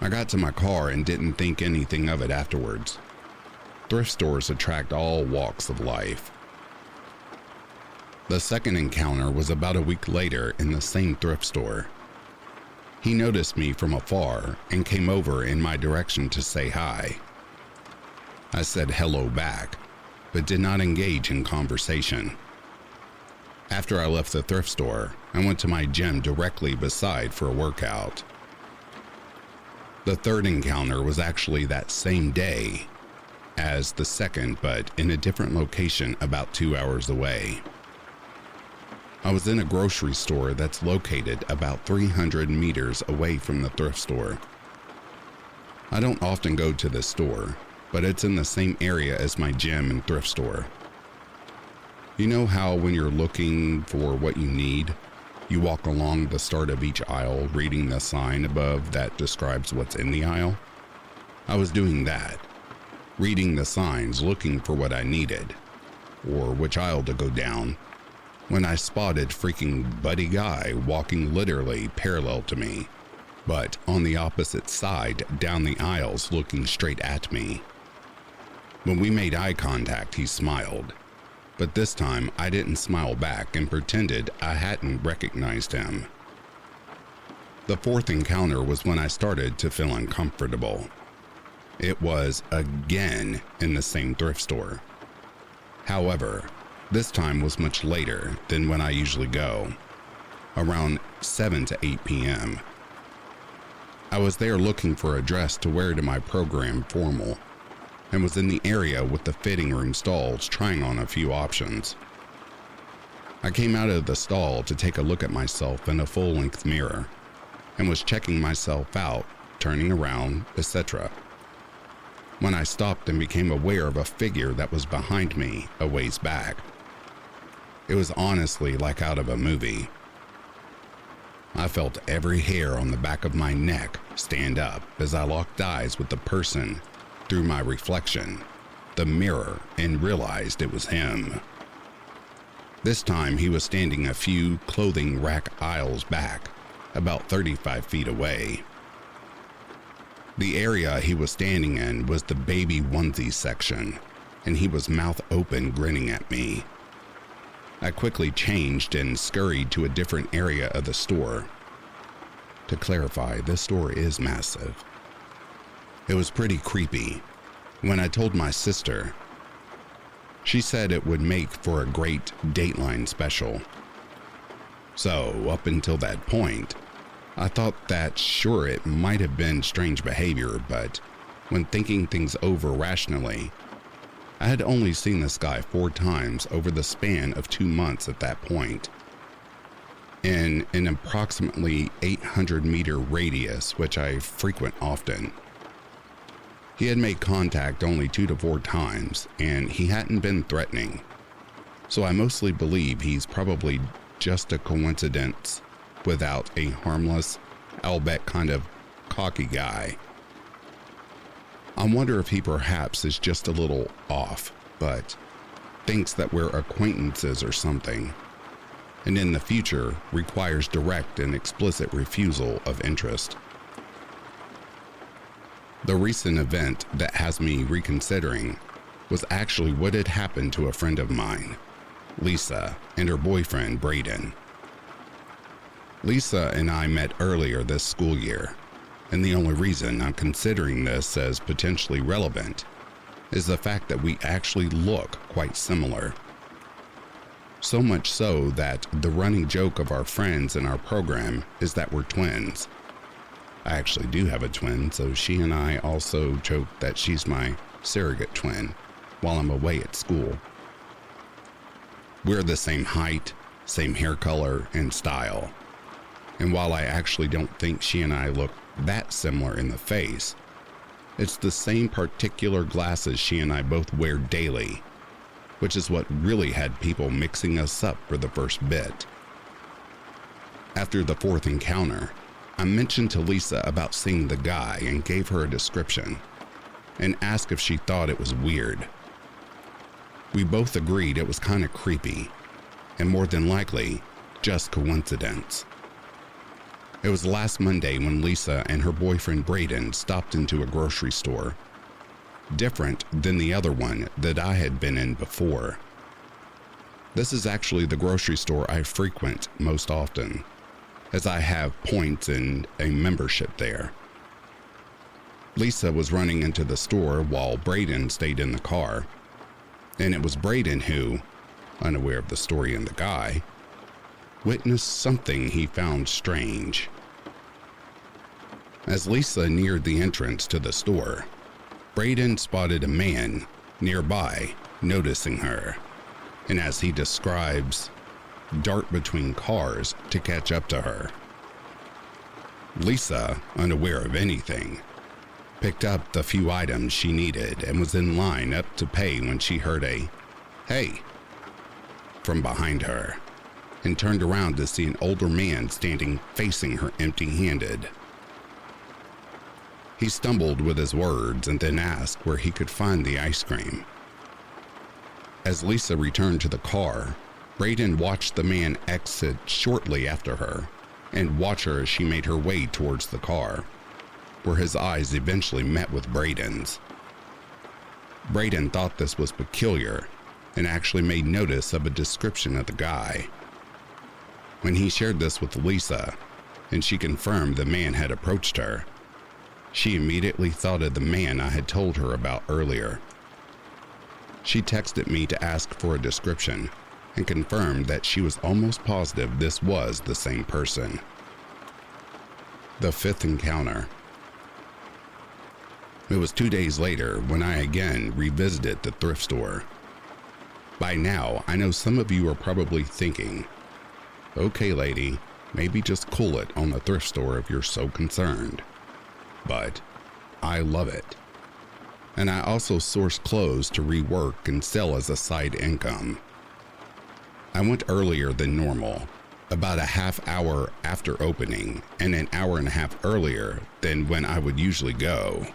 I got to my car and didn't think anything of it afterwards. Thrift stores attract all walks of life. The second encounter was about a week later in the same thrift store. He noticed me from afar and came over in my direction to say hi. I said hello back, but did not engage in conversation. After I left the thrift store, I went to my gym directly beside for a workout. The third encounter was actually that same day as the second, but in a different location about 2 hours away. I was in a grocery store that's located about 300 meters away from the thrift store. I don't often go to this store, but it's in the same area as my gym and thrift store. You know how when you're looking for what you need, you walk along the start of each aisle reading the sign above that describes what's in the aisle? I was doing that, reading the signs looking for what I needed, or which aisle to go down, when I spotted freaking Buddy Guy walking literally parallel to me, but on the opposite side down the aisles looking straight at me. When we made eye contact, he smiled, but this time I didn't smile back and pretended I hadn't recognized him. The fourth encounter was when I started to feel uncomfortable. It was again in the same thrift store. However, this time was much later than when I usually go, around 7 to 8 p.m. I was there looking for a dress to wear to my program formal, and was in the area with the fitting room stalls trying on a few options. I came out of the stall to take a look at myself in a full-length mirror, and was checking myself out, turning around, etc., when I stopped and became aware of a figure that was behind me a ways back. It was honestly like out of a movie. I felt every hair on the back of my neck stand up as I locked eyes with the person through my reflection, the mirror, and realized it was him. This time he was standing a few clothing rack aisles back, about 35 feet away. The area he was standing in was the baby onesie section, and he was mouth open grinning at me. I quickly changed and scurried to a different area of the store. To clarify, this store is massive. It was pretty creepy. When I told my sister, she said it would make for a great Dateline special. So, up until that point, I thought that sure it might have been strange behavior, but when thinking things over rationally, I had only seen this guy 4 times over the span of 2 months at that point, in an approximately 800-meter radius, which I frequent often. He had made contact only 2 to 4 times, and he hadn't been threatening, so I mostly believe he's probably just a coincidence without a harmless, albeit kind of cocky guy. I wonder if he perhaps is just a little off, but thinks that we're acquaintances or something, and in the future requires direct and explicit refusal of interest. The recent event that has me reconsidering was actually what had happened to a friend of mine, Lisa, and her boyfriend, Braden. Lisa and I met earlier this school year, and the only reason I'm considering this as potentially relevant is the fact that we actually look quite similar. So much so that the running joke of our friends in our program is that we're twins. I actually do have a twin, so she and I also joke that she's my surrogate twin while I'm away at school. We're the same height, same hair color, and style. And while I actually don't think she and I look that similar in the face, it's the same particular glasses she and I both wear daily, which is what really had people mixing us up for the first bit. After the fourth encounter, I mentioned to Lisa about seeing the guy and gave her a description and asked if she thought it was weird. We both agreed it was kind of creepy and more than likely just coincidence. It was last Monday when Lisa and her boyfriend Braden stopped into a grocery store, different than the other one that I had been in before. This is actually the grocery store I frequent most often, as I have points and a membership there. Lisa was running into the store while Braden stayed in the car, and it was Braden who, unaware of the story and the guy, witnessed something he found strange. As Lisa neared the entrance to the store, Braden spotted a man nearby noticing her, and as he describes, dart between cars to catch up to her. Lisa, unaware of anything, picked up the few items she needed and was in line up to pay when she heard a "Hey" from behind her, and turned around to see an older man standing facing her empty-handed. He stumbled with his words and then asked where he could find the ice cream. As Lisa returned to the car, Braden watched the man exit shortly after her and watch her as she made her way towards the car, where his eyes eventually met with Braden's. Braden thought this was peculiar and actually made notice of a description of the guy. When he shared this with Lisa, and she confirmed the man had approached her, she immediately thought of the man I had told her about earlier. She texted me to ask for a description and confirmed that she was almost positive this was the same person. The fifth encounter. It was 2 days later when I again revisited the thrift store. By now, I know some of you are probably thinking, "Okay, lady, maybe just cool it on the thrift store if you're so concerned." But I love it. And I also source clothes to rework and sell as a side income. I went earlier than normal, about a half hour after opening and an hour and a half earlier than when I would usually go.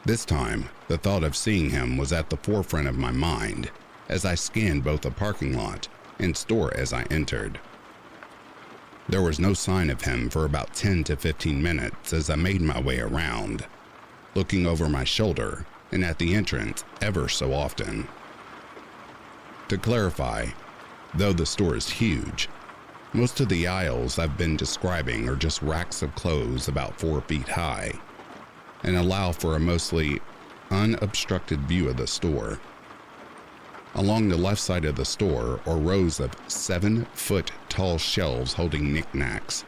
This time, the thought of seeing him was at the forefront of my mind as I scanned both the parking lot and store as I entered. There was no sign of him for about 10 to 15 minutes as I made my way around, looking over my shoulder and at the entrance ever so often. To clarify, though the store is huge, most of the aisles I've been describing are just racks of clothes about 4 feet high and allow for a mostly unobstructed view of the store. Along the left side of the store are rows of 7-foot tall shelves holding knickknacks,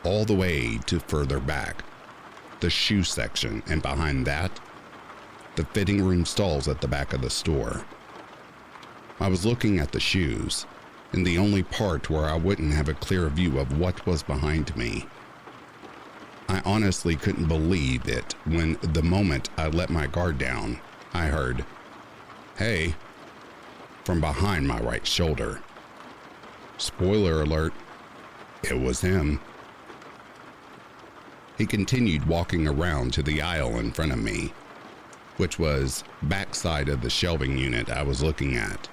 all the way to further back, the shoe section, and behind that, the fitting room stalls at the back of the store. I was looking at the shoes, and the only part where I wouldn't have a clear view of what was behind me. I honestly couldn't believe it when the moment I let my guard down, I heard, "Hey," from behind my right shoulder. Spoiler alert, it was him. He continued walking around to the aisle in front of me, which was backside of the shelving unit I was looking at,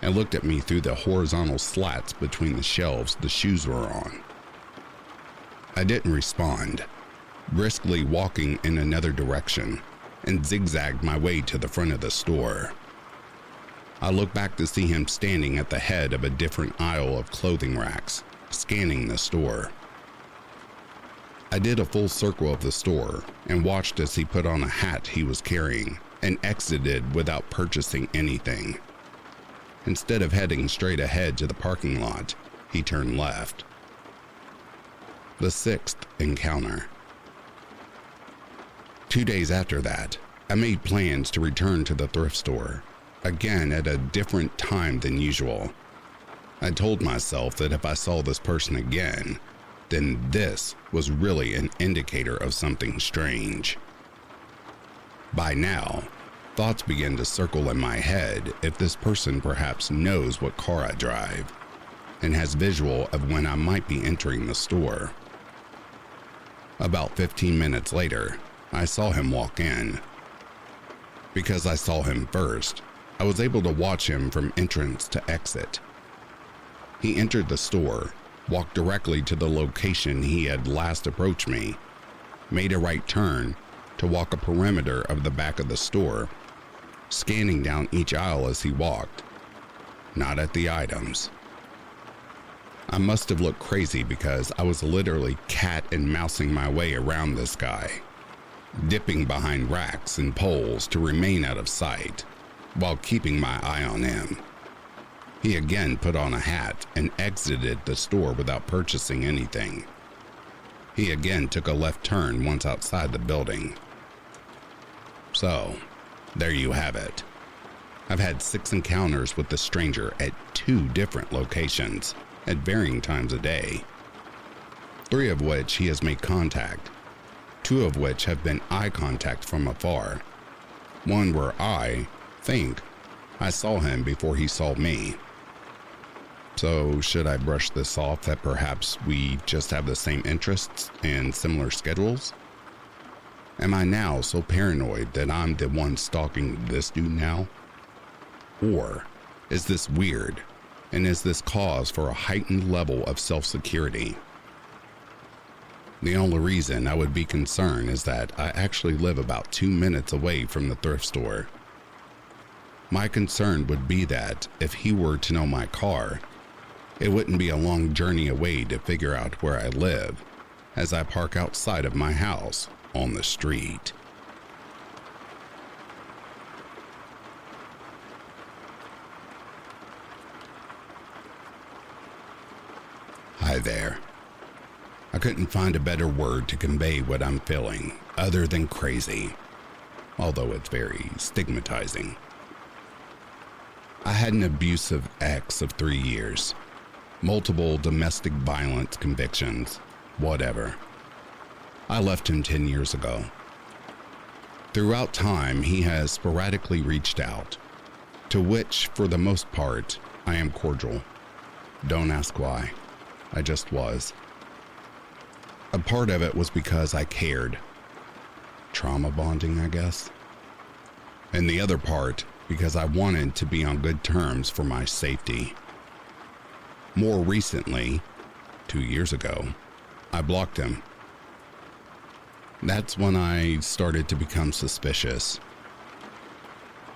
and looked at me through the horizontal slats between the shelves the shoes were on. I didn't respond, briskly walking in another direction, and zigzagged my way to the front of the store. I looked back to see him standing at the head of a different aisle of clothing racks, scanning the store. I did a full circle of the store and watched as he put on a hat he was carrying and exited without purchasing anything. Instead of heading straight ahead to the parking lot, he turned left. The sixth encounter. 2 days after that, I made plans to return to the thrift store, again at a different time than usual. I told myself that if I saw this person again, then this was really an indicator of something strange. By now, thoughts began to circle in my head if this person perhaps knows what car I drive and has visual of when I might be entering the store. About 15 minutes later, I saw him walk in. Because I saw him first, I was able to watch him from entrance to exit. He entered the store, walked directly to the location he had last approached me, made a right turn to walk a perimeter of the back of the store, scanning down each aisle as he walked, not at the items. I must have looked crazy because I was literally cat and mousing my way around this guy, dipping behind racks and poles to remain out of sight while keeping my eye on him. He again put on a hat and exited the store without purchasing anything. He again took a left turn once outside the building. So, there you have it. I've had 6 encounters with the stranger at 2 different locations at varying times a day. 3 of which he has made contact, 2 of which have been eye contact from afar. 1 where I think I saw him before he saw me. So should I brush this off that perhaps we just have the same interests and similar schedules? Am I now so paranoid that I'm the one stalking this dude now? Or is this weird, and is this cause for a heightened level of self-security? The only reason I would be concerned is that I actually live about 2 minutes away from the thrift store. My concern would be that if he were to know my car, it wouldn't be a long journey away to figure out where I live, as I park outside of my house on the street. Hi there. I couldn't find a better word to convey what I'm feeling other than crazy, although it's very stigmatizing. I had an abusive ex of 3 years, multiple domestic violence convictions, whatever. I left him 10 years ago. Throughout time, he has sporadically reached out, to which, for the most part, I am cordial. Don't ask why. I just was. A part of it was because I cared. Trauma bonding, I guess. And the other part, because I wanted to be on good terms for my safety. More recently, 2 years ago, I blocked him. That's when I started to become suspicious.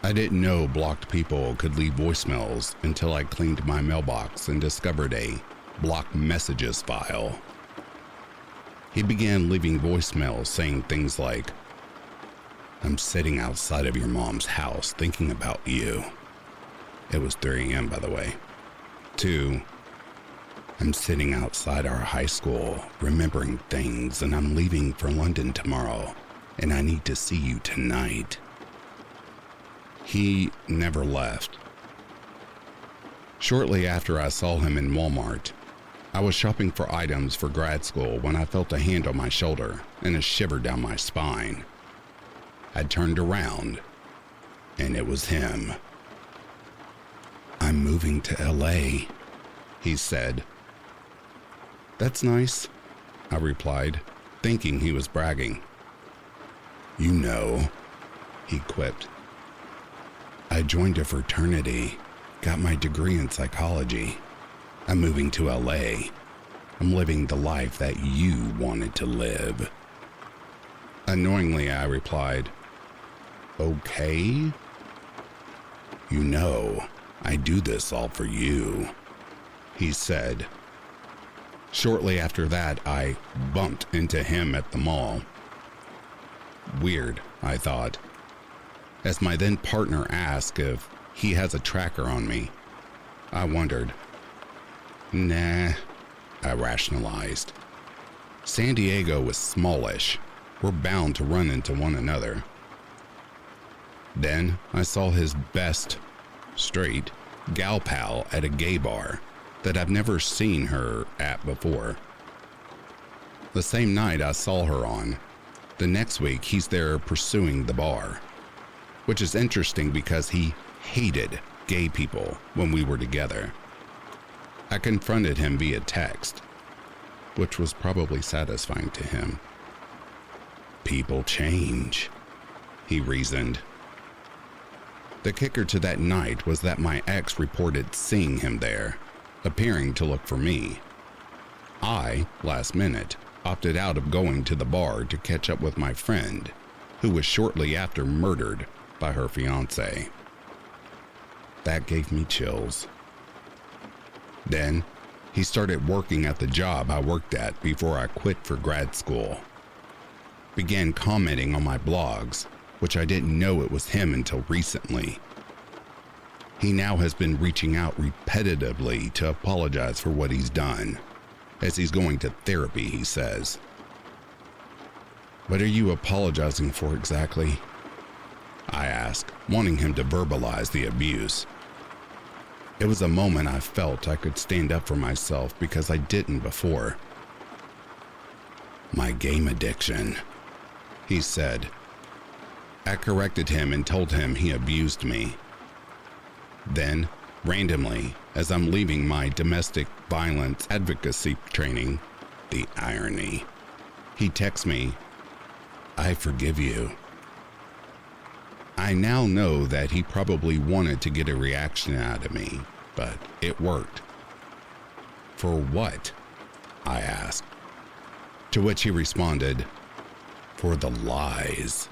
I didn't know blocked people could leave voicemails until I cleaned my mailbox and discovered a blocked messages file. He began leaving voicemails saying things like, "I'm sitting outside of your mom's house thinking about you." It was 3 a.m. by the way. 2, "I'm sitting outside our high school remembering things and I'm leaving for London tomorrow and I need to see you tonight." He never left. Shortly after I saw him in Walmart, I was shopping for items for grad school when I felt a hand on my shoulder and a shiver down my spine. I turned around, and it was him. "I'm moving to LA," he said. "That's nice," I replied, thinking he was bragging. "You know," he quipped. "I joined a fraternity, got my degree in psychology. I'm moving to LA. I'm living the life that you wanted to live." Annoyingly, I replied, "Okay. You know, I do this all for you," he said. Shortly after that, I bumped into him at the mall. Weird, I thought, as my then partner asked if he has a tracker on me. I wondered. Nah, I rationalized. San Diego is smallish. We're bound to run into one another. Then I saw his best, straight, gal pal at a gay bar that I've never seen her at before. The same night I saw her on, the next week he's there pursuing the bar, which is interesting because he hated gay people when we were together. I confronted him via text, which was probably satisfying to him. People change, he reasoned. The kicker to that night was that my ex reported seeing him there, appearing to look for me. I, last minute, opted out of going to the bar to catch up with my friend, who was shortly after murdered by her fiancé. That gave me chills. Then, he started working at the job I worked at before I quit for grad school. Began commenting on my blogs, which I didn't know it was him until recently. He now has been reaching out repetitively to apologize for what he's done, as he's going to therapy, he says. What are you apologizing for exactly? I ask, wanting him to verbalize the abuse. It was a moment I felt I could stand up for myself because I didn't before. My game addiction, he said. I corrected him and told him he abused me. Then, randomly, as I'm leaving my domestic violence advocacy training, the irony, he texts me, "I forgive you." I now know that he probably wanted to get a reaction out of me, but it worked. For what? I asked. To which he responded, "For the lies."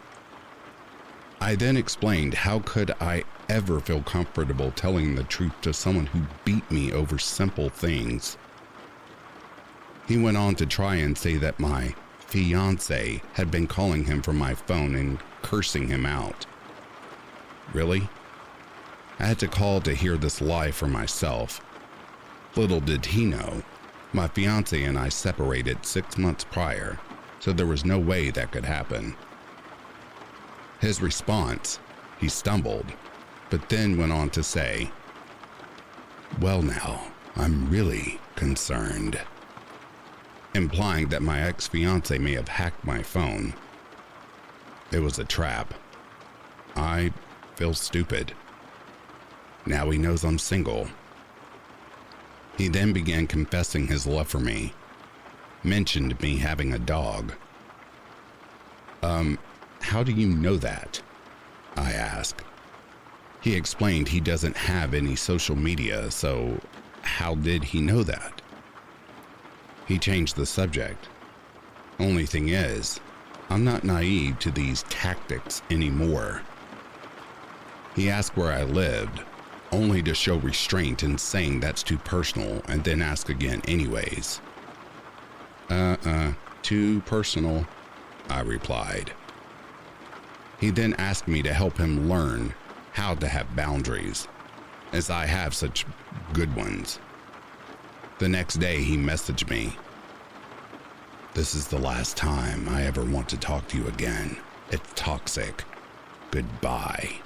I then explained how could I ever feel comfortable telling the truth to someone who beat me over simple things. He went on to try and say that my fiancé had been calling him from my phone and cursing him out. Really? I had to call to hear this lie for myself. Little did he know, my fiancé and I separated 6 months prior, so there was no way that could happen. His response, he stumbled, but then went on to say, "Well now, I'm really concerned," implying that my ex-fiancé may have hacked my phone. It was a trap. I feel stupid. Now he knows I'm single. He then began confessing his love for me, mentioned me having a dog. How do you know that? I asked. He explained he doesn't have any social media, so how did he know that? He changed the subject. Only thing is, I'm not naive to these tactics anymore. He asked where I lived, only to show restraint in saying that's too personal and then ask again anyways. Too personal, I replied. He then asked me to help him learn how to have boundaries, as I have such good ones. The next day he messaged me, "This is the last time I ever want to talk to you again. It's toxic. Goodbye."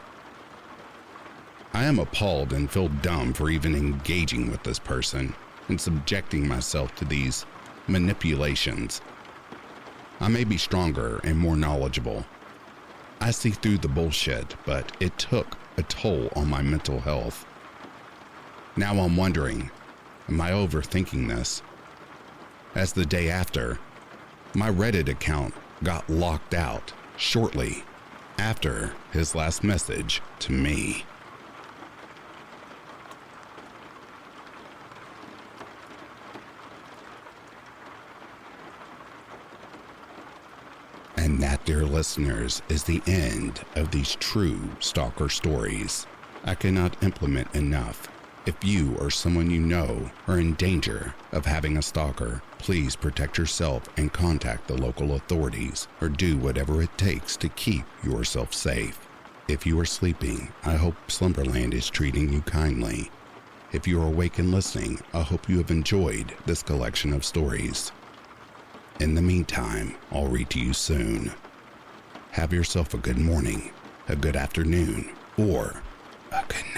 I am appalled and feel dumb for even engaging with this person and subjecting myself to these manipulations. I may be stronger and more knowledgeable. I see through the bullshit, but it took a toll on my mental health. Now I'm wondering, am I overthinking this? As the day after, my Reddit account got locked out shortly after his last message to me. And that, dear listeners, is the end of these true stalker stories. I cannot implement enough. If you or someone you know are in danger of having a stalker, please protect yourself and contact the local authorities or do whatever it takes to keep yourself safe. If you are sleeping, I hope Slumberland is treating you kindly. If you are awake and listening, I hope you have enjoyed this collection of stories. In the meantime, I'll read to you soon. Have yourself a good morning, a good afternoon, or a good